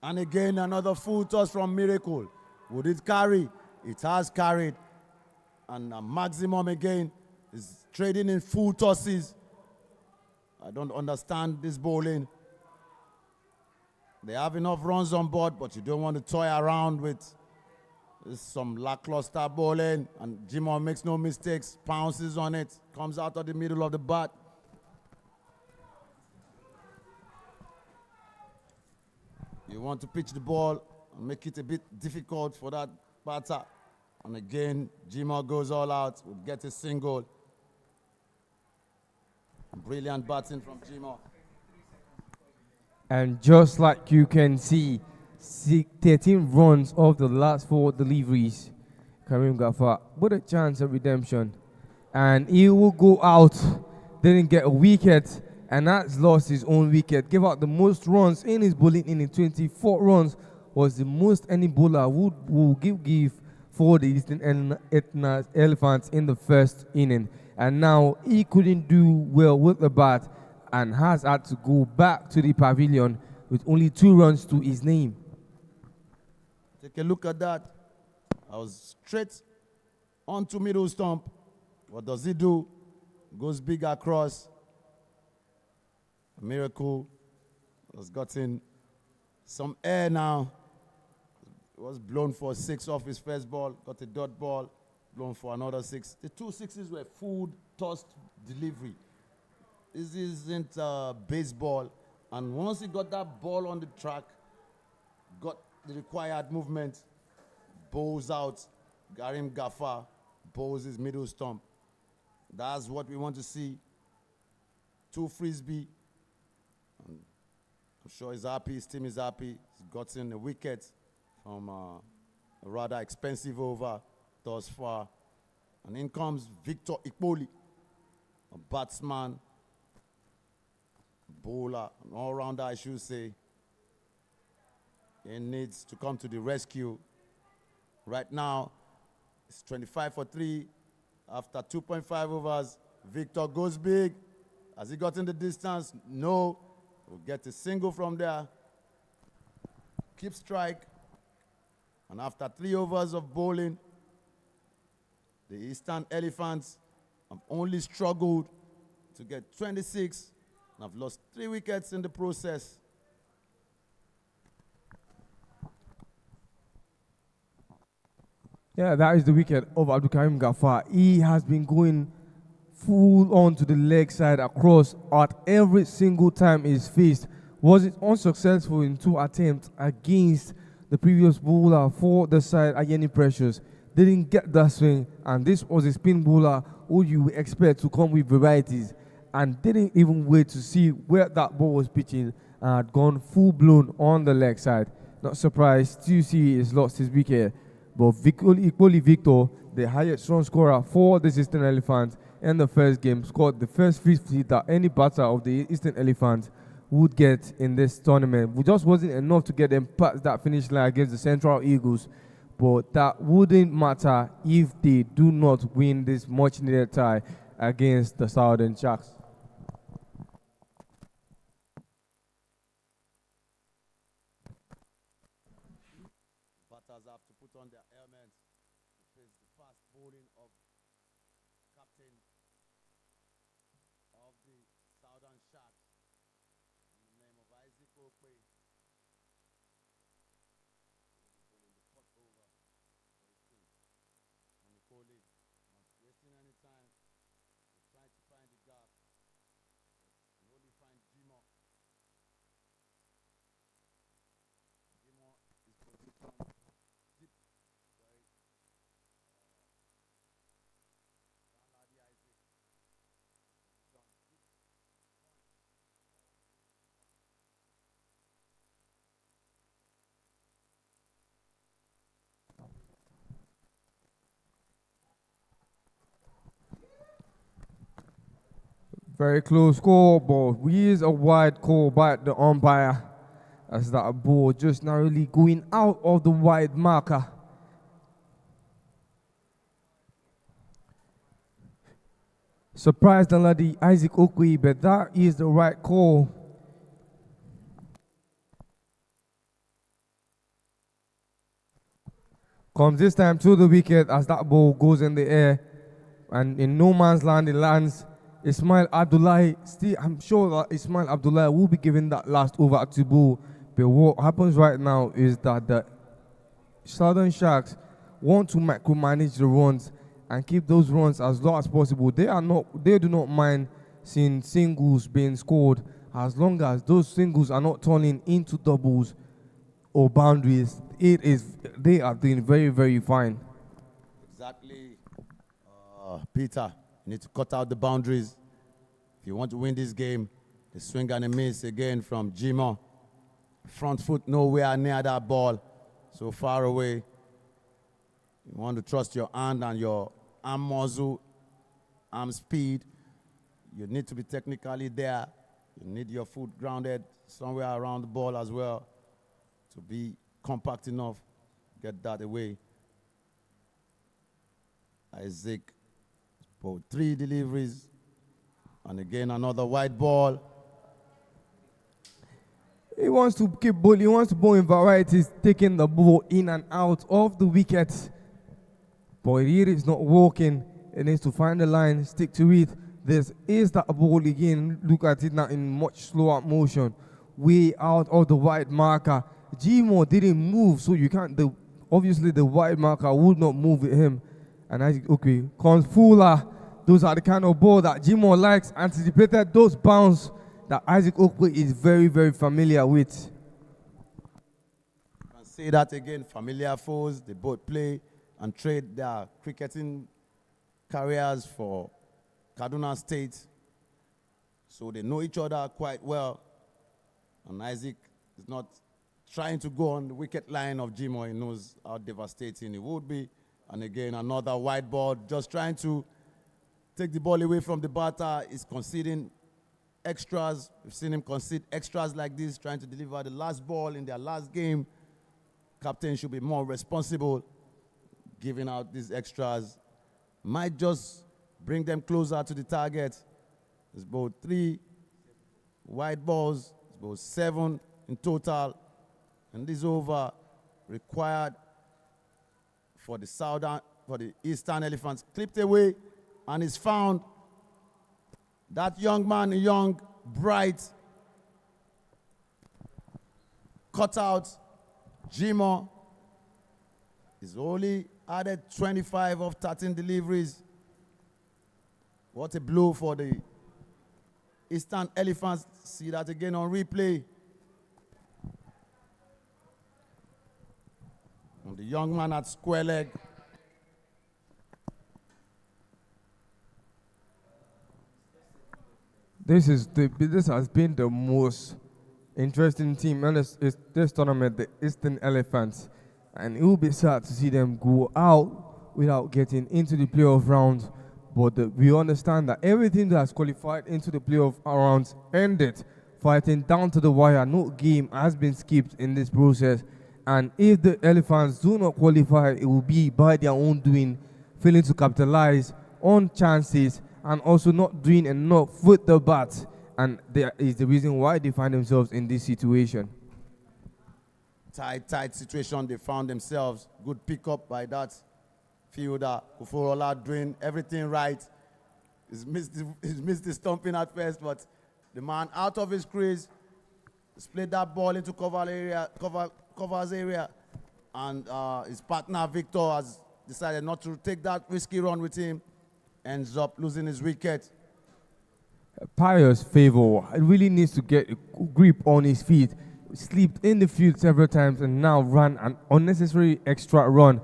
S1: And again, another full toss from Miracle. Would it carry? It has carried. And Maximum again is trading in full tosses. I don't understand this bowling. They have enough runs on board, but you don't want to toy around with some lackluster bowling. And Jimo makes no mistakes, pounces on it, comes out of the middle of the bat. You want to pitch the ball and make it a bit difficult for that batter. And again, Jimo goes all out, would get a single. Brilliant batting from Jimo.
S2: And just like you can see, 13 runs of the last 4 deliveries. Karim Ghaffar with a chance of redemption. And he will go out, didn't get a wicket, and has lost his own wicket. Gave out the most runs in his bowling inning. 24 runs was the most any bowler would give for the Eastern Elephants in the first inning. And now he couldn't do well with the bat and has had to go back to the pavilion with only 2 runs to his name.
S1: Take a look at that. I was straight onto middle stump. What does he do? Goes big across. A Miracle has gotten some air now. It was blown for 6 off his first ball. Got a dot ball. Blown for another 6. The 2 sixes were full tossed delivery. This isn't baseball. And once he got that ball on the track, got the required movement, bowls out, Karim Ghaffar bowls his middle stump. That's what we want to see. 2 frisbee. And I'm sure he's happy, his team is happy. He's gotten a wicket from a rather expensive over thus far. And in comes Victor Ikpoli, a batsman, bowler, an all-rounder, I should say. He needs to come to the rescue. Right now, it's 25 for 3. After 2.5 overs, Victor goes big. Has he gotten the distance? No. We'll get a single from there. Keep strike. And after 3 overs of bowling, the Eastern Elephants have only struggled to get 26 and have lost 3 wickets in the process.
S2: Yeah, that is the wicket of Abdul Karim Ghaffar. He has been going full on to the leg side across at every single time he's faced. Was it unsuccessful in 2 attempts against the previous bowler for the side, Ayeni Precious? Didn't get that swing, and this was a spin bowler who you expect to come with varieties, and didn't even wait to see where that ball was pitching and had gone full blown on the leg side. Not surprised to see he's lost his wicket. But equally Victor, the highest run scorer for the Eastern Elephants in the first game, scored the first 50 that any batter of the Eastern Elephants would get in this tournament. It just wasn't enough to get them past that finish line against the Central Eagles. But that wouldn't matter if they do not win this much needed tie against the Southern Sharks.
S1: Batters have to put on their helmets to face the fast bowling of captain of the Southern Sharks in the name of Isaac Okwe. Bowling the 4th over for his team. And Nicole, not wasting any time, he's trying to find the gap. But can only find Jimo. Jimo is positioned deep. Sorry. Danladi Isaac. Positioned deep.
S2: Very close call, but we is a wide call by the umpire as that ball just narrowly going out of the wide marker. Surprised the lady Isaac Okwe, but that is the right call. Comes this time to the wicket as that ball goes in the air, and in no man's land it lands. Ismail Abdullahi, still, I'm sure that Ismail Abdullahi will be giving that last over to bowl. But what happens right now is that the Southern Sharks want to micromanage the runs and keep those runs as low as possible. They do not mind seeing singles being scored as long as those singles are not turning into doubles or boundaries. They are doing very, very fine.
S1: Exactly. Peter, you need to cut out the boundaries. If you want to win this game, the swing and a miss again from Jimo. Front foot nowhere near that ball. So far away. You want to trust your hand and your arm muscle, arm speed. You need to be technically there. You need your foot grounded somewhere around the ball as well to be compact enough. Get that away. Isaac, about 3 deliveries. And again, another wide ball.
S2: He wants to keep bowling. He wants to bowl in varieties, taking the ball in and out of the wicket. But it is not working. It needs to find the line, stick to it. This is that ball again. Look at it now in much slower motion. Way out of the wide marker. Jimo didn't move, so you can't. Obviously, the wide marker would not move with him. And Isaac Okwe comes fuller. Those are the kind of ball that Jimo likes. Anticipated those bounce that Isaac Okwe is very, very familiar with.
S1: You can say that again. Familiar foes. They both play and trade their cricketing careers for Kaduna State. So they know each other quite well. And Isaac is not trying to go on the wicket line of Jimo. He knows how devastating it would be. And again, another white ball, just trying to take the ball away from the batter. He's conceding extras. We've seen him concede extras like this, trying to deliver the last ball in their last game. Captain should be more responsible, giving out these extras. Might just bring them closer to the target. It's about 3 white balls. It's about 7 in total. And this over required for the Eastern Elephants. Clipped away and is found. That young man, young, bright, cut out. Jimo is only added 25 of 13 deliveries. What a blow for the Eastern Elephants. See that again on replay. And the young man at square leg.
S2: This has been the most interesting team in this tournament, the Eastern Elephants. And it will be sad to see them go out without getting into the playoff rounds. But we understand that everything that has qualified into the playoff rounds ended fighting down to the wire. No game has been skipped in this process. And if the Elephants do not qualify, it will be by their own doing, failing to capitalize on chances and also not doing enough with the bat. And that is the reason why they find themselves in this situation.
S1: Tight situation they found themselves. Good pickup by that fielder. Kuforola doing everything right. He's missed the stumping at first, but the man out of his crease, split that ball into covers area, and his partner Victor has decided not to take that risky run with him. Ends up losing his wicket.
S2: Pius Favor really needs to get a grip on his feet. Slipped in the field several times and now ran an unnecessary extra run.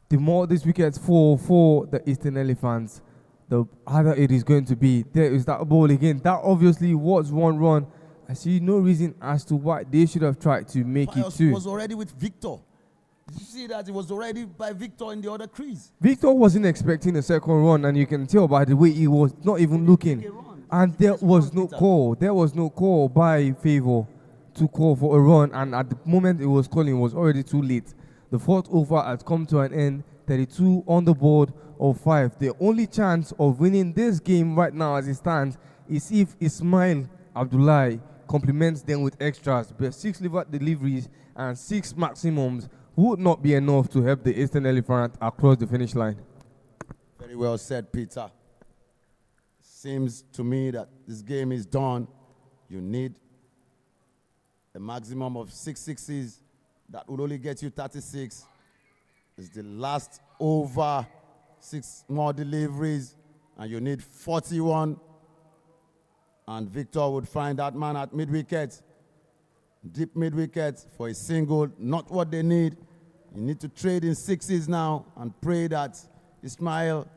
S2: The more these wickets fall for the Eastern Elephants, the harder it is going to be. There is that ball again. That obviously was 1 run. I see no reason as to why they should have tried to make
S1: Pius
S2: it 2.
S1: was already with Victor. Did you see that? It was already by Victor in the other crease.
S2: Victor wasn't expecting a second run, and you can tell by the way he was not even looking. And there was no call. There was no call by Favor to call for a run, and at the moment it was calling, it was already too late. The 4th over has come to an end, 32 on the board of 5. The only chance of winning this game right now as it stands is if Ismail Abdullahi complements them with extras, but 6 liver deliveries and 6 maximums would not be enough to help the Eastern Elephant across the finish line.
S1: Very well said, Peter. Seems to me that this game is done. You need a maximum of 6 sixes. That will only get you 36. It's the last over, 6 more deliveries, and you need 41. And Victor would find that man at mid-wicket, deep mid-wicket for a single, not what they need. You need to trade in 6s now and pray that Ismail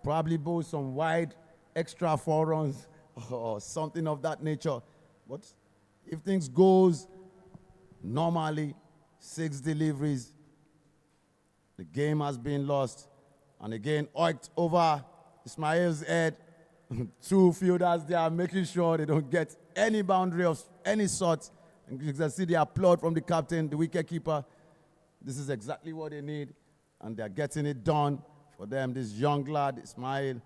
S1: probably bowls some wide extra 4 runs or something of that nature. But if things goes normally, 6 deliveries, the game has been lost. And again, oiked over Ismail's head. 2 fielders there making sure they don't get any boundary of any sort. And you can see the applaud from the captain, the wicketkeeper. This is exactly what they need, and they're getting it done for them. This young lad, Ismail,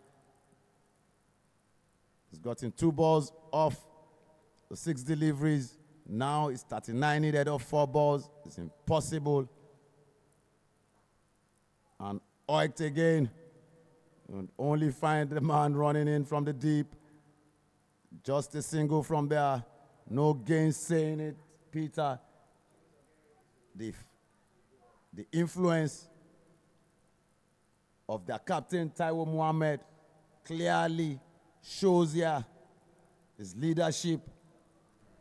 S1: has gotten 2 balls off the 6 deliveries. Now it's 39 needed off 4 balls. It's impossible. And oiked again. And only find the man running in from the deep. Just a single from there. No gainsaying it, Peter. The influence of their captain, Taiwo Mohammed, clearly shows here his leadership,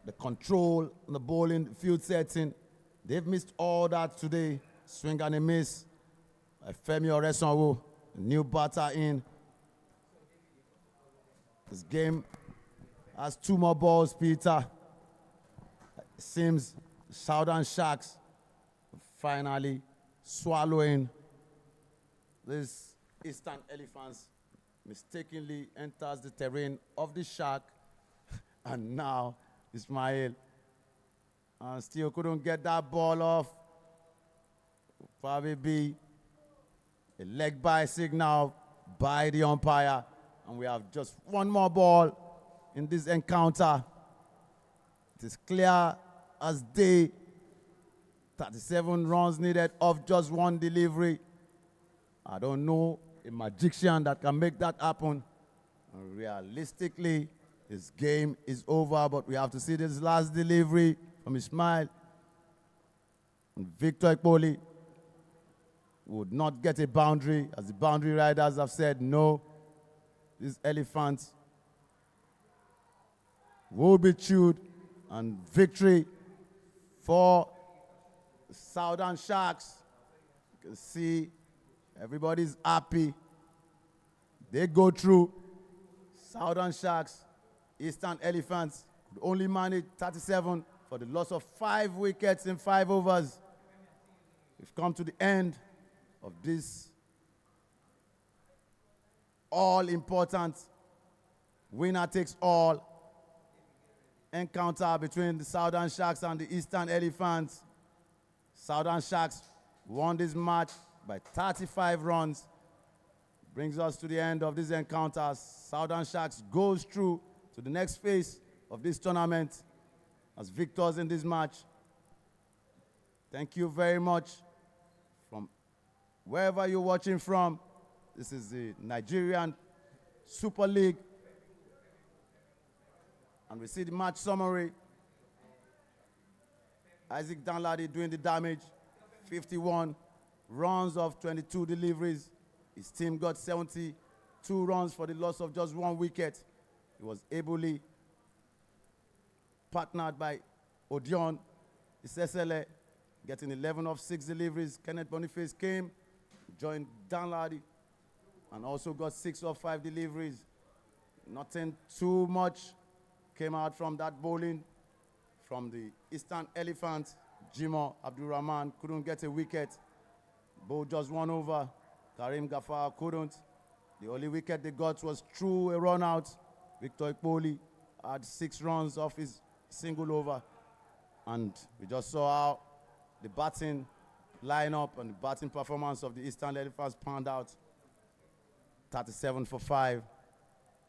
S1: the control on the bowling field setting. They've missed all that today. Swing and a miss by Femi Oresanwo, new batter in. This game has 2 more balls, Peter. It seems Southern Sharks finally swallowing this Eastern Elephants mistakenly enters the terrain of the Shark, and now Ismail still couldn't get that ball off. Probably be a leg by signal by the umpire, and we have just 1 more ball in this encounter. It is clear as day. 37 runs needed off just 1 delivery. I don't know a magician that can make that happen. And realistically, this game is over, but we have to see this last delivery from Ismail. And Victor Ekpoli would not get a boundary, as the boundary riders have said no. These elephants will be chewed, and victory for the Southern Sharks. You can see everybody's happy. They go through. Southern Sharks, Eastern Elephants could only manage 37 for the loss of 5 wickets in 5 overs. We've come to the end of this all-important winner-takes-all encounter between the Southern Sharks and the Eastern Elephants. Southern Sharks won this match by 35 runs. Brings us to the end of this encounter. Southern Sharks goes through to the next phase of this tournament as victors in this match. Thank you very much from wherever you're watching from. This is the Nigerian Super League. And we see the match summary. Isaac Danladi doing the damage. 51 runs of 22 deliveries. His team got 72 runs for the loss of just 1 wicket. He was ably partnered by Odion Isesele, getting 11 of 6 deliveries. Kenneth Boniface came, joined Danladi, and also got 6 of 5 deliveries. Nothing too much came out from that bowling. From the Eastern Elephant, Jimo Abdulrahman couldn't get a wicket. Bowled just 1 over. Karim Gafar couldn't. The only wicket they got was through a run out. Victor Ekpoli had 6 runs off his single over. And we just saw how the batting lineup and the batting performance of the Eastern Elephants panned out. 37 for 5.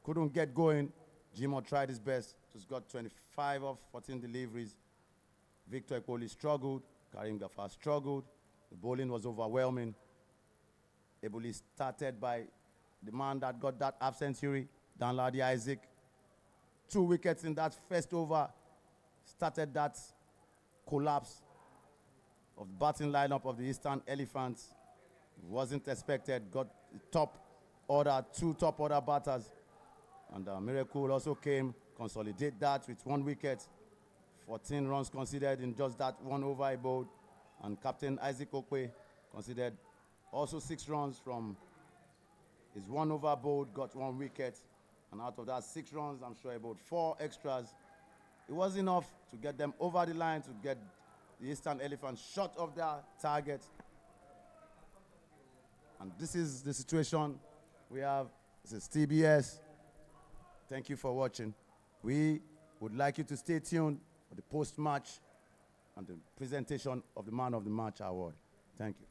S1: Couldn't get going. Jimo tried his best. Just got 25 of 14 deliveries. Victor Ekpoli struggled. Karim Gafar struggled. The bowling was overwhelming. Eboli started by the man that got that half century, Danladi Isaac. 2 wickets in that first over started that collapse of the batting lineup of the Eastern Elephants. It wasn't expected. Got the top order, 2 top order batters. And Miracle also came, consolidate that with 1 wicket. 14 runs considered in just that 1 over he bowled. And Captain Isaac Okwe considered also 6 runs from his 1 over bowled, got 1 wicket. And out of that 6 runs, I'm sure he bowled 4 extras. It was enough to get them over the line to get the Eastern Elephants short of their target. And this is the situation we have. This is TBS. Thank you for watching. We would like you to stay tuned for the post-match and the presentation of the Man of the Match award. Thank you.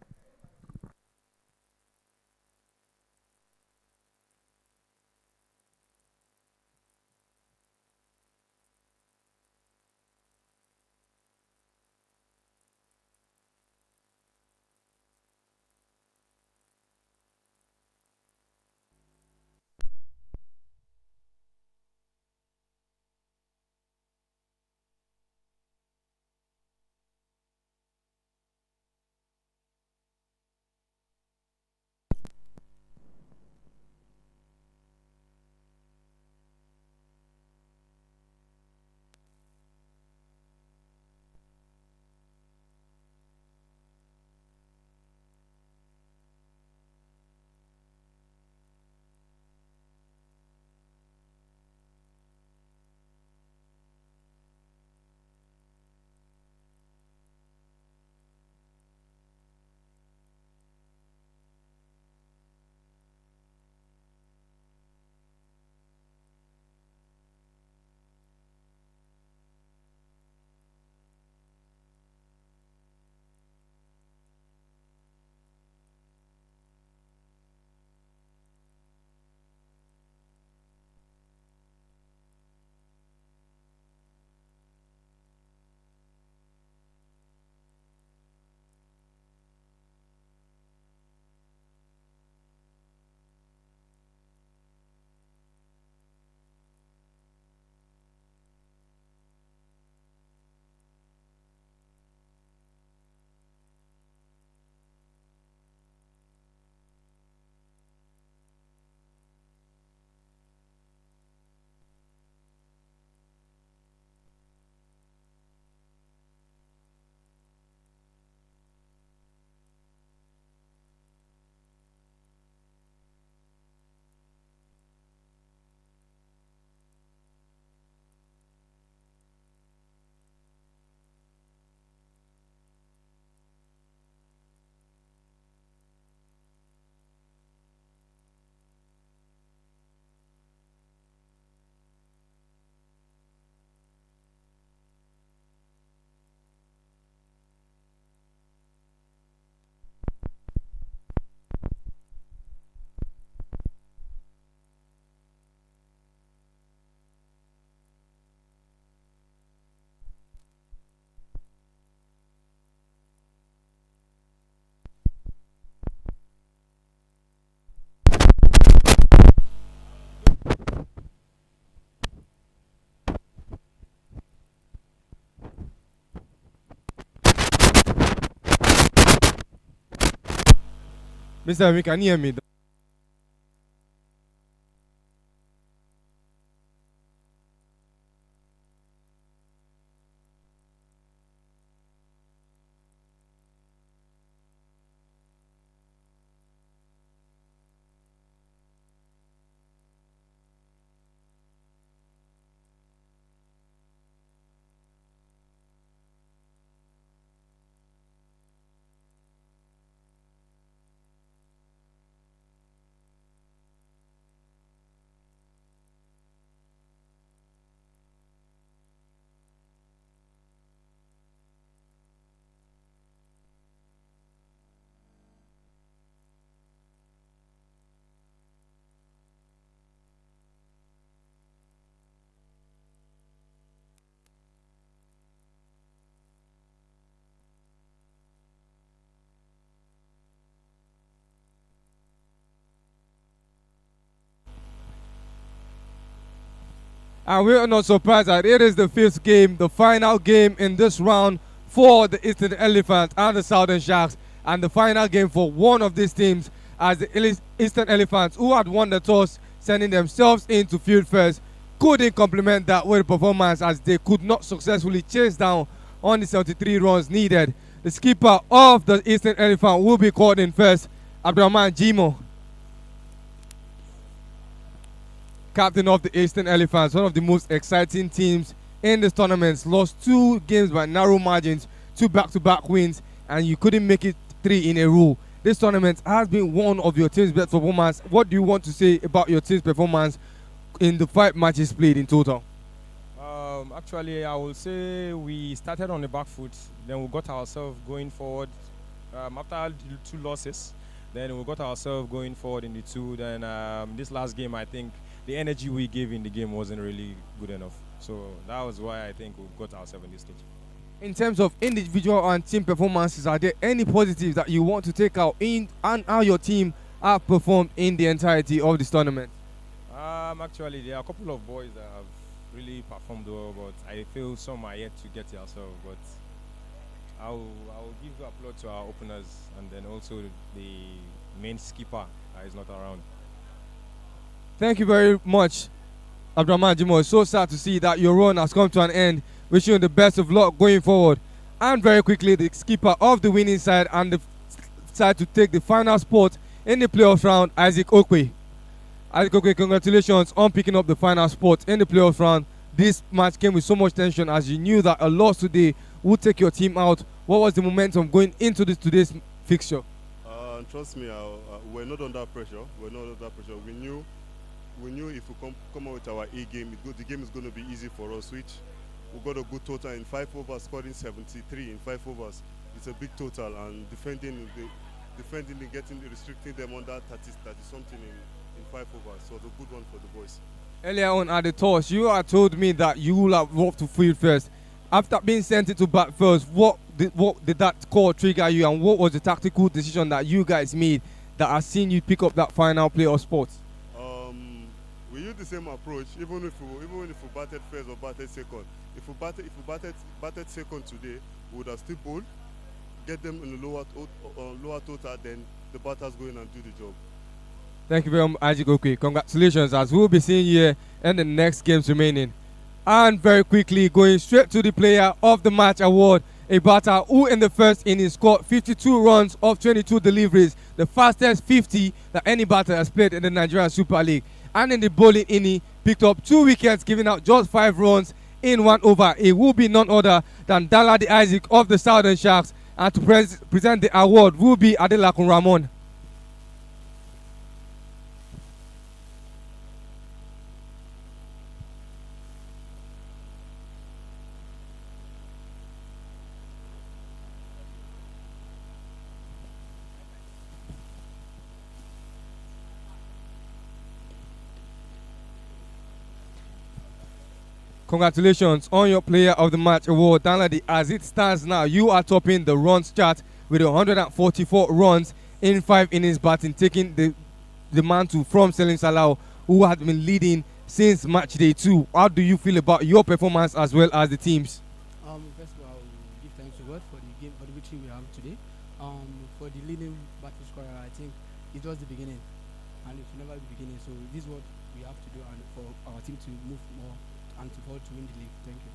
S2: Mr. Emi, can you hear me? And we are not surprised that it is the fifth game, the final game in this round for the Eastern Elephants and the Southern Sharks, and the final game for one of these teams, as the Eastern Elephants, who had won the toss, sending themselves into field first, couldn't complement that with a performance as they could not successfully chase down on the 73 runs needed. The skipper of the Eastern Elephant will be called in first, Abdurrahman Jimo, captain of the Eastern Elephants, one of the most exciting teams in this tournament. Lost 2 games by narrow margins, 2 back-to-back wins, and you couldn't make it 3 in a row. This tournament has been one of your team's best performance. What do you want to say about your team's performance in the 5 matches played in total?
S4: Actually, I will say we started on the back foot, then we got ourselves going forward. After 2 losses, then we got ourselves going forward in the 2. Then this last game, I think the energy we gave in the game wasn't really good enough. So that was why I think we got ourselves in this stage.
S2: In terms of individual and team performances, are there any positives that you want to take out in and how your team have performed in the entirety of this tournament?
S4: Actually, there are a couple of boys that have really performed well, but I feel some are yet to get themselves. But I'll give the applaud to our openers and then also the main skipper that is not around.
S2: Thank you very much, Abdurrahman Jimo. It's so sad to see that your run has come to an end. Wishing you the best of luck going forward. And very quickly, the skipper of the winning side and the side to take the final spot in the playoff round, Isaac Okwe. Isaac Okwe, congratulations on picking up the final spot in the playoff round. This match came with so much tension as you knew that a loss today would take your team out. What was the momentum going into today's fixture?
S5: Trust me, we're not under pressure. We knew if we come out with our A game, the game is going to be easy for us. Which we got a good total in 5 overs, scoring 73 in 5 overs. It's a big total, and defending, restricting them under 30 something in 5 overs. So it's a good one for the boys.
S2: Earlier on at the toss, you had told me that you will have moved to field first. After being sent into bat first, what did that call trigger you, and what was the tactical decision that you guys made that has seen you pick up that final playoff spot?
S5: We use the same approach, even if we batted first or batted second. If we batted second today, we would have still bowled, get them in the lower total, then the batters go in and do the job.
S2: Thank you very much, Isaac Okwe. Congratulations, as we'll be seeing you in the next games remaining. And very quickly, going straight to the player of the match award, a batter who in the first innings scored 52 runs off 22 deliveries, the fastest 50 that any batter has played in the Nigerian Super League. And in the bowling inning, picked up 2 wickets, giving out just 5 runs in 1 over. It will be none other than Daladi Isaac of the Southern Sharks. And to present the award will be Adelakun Ramon. Congratulations on your Player of the Match award, Danladi. As it stands now, you are topping the runs chart with 144 runs in 5 innings batting, taking the mantle from Selim Salau, who had been leading since match day 2. How do you feel about your performance as well as the team's?
S6: First of all, I will give thanks to God for the game, for the victory we have today. For the leading batting scorer, I think it's just the beginning, and it will never be the beginning. So this is what we have to do, and for our team to move more and to forward to win the league. Thank you.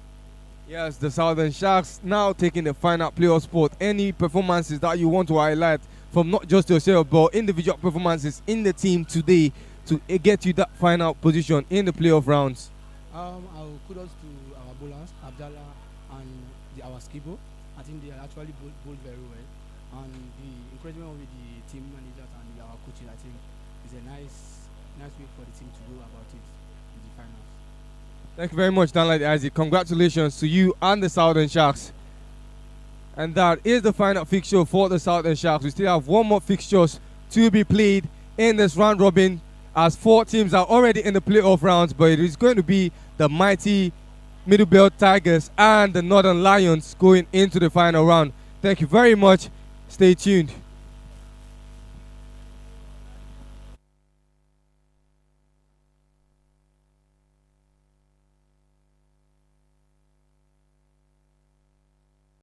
S2: Yes, the Southern Sharks now taking the final playoff spot. Any performances that you want to highlight from not just yourself but individual performances in the team today to get you that final position in the playoff rounds?
S6: I will kudos to our bowlers, Abdallah and our skipper. I think they actually bowled very well, and the encouragement with the team managers and our coaches, I think, is a nice way for the team to go about it in the finals.
S2: Thank you very much, Danladi Isaac. Congratulations to you and the Southern Sharks. And that is the final fixture for the Southern Sharks. We still have one more fixtures to be played in this round robin, as 4 teams are already in the playoff rounds, but it is going to be the mighty Middle Belt Tigers and the Northern Lions going into the final round. Thank you very much. Stay tuned.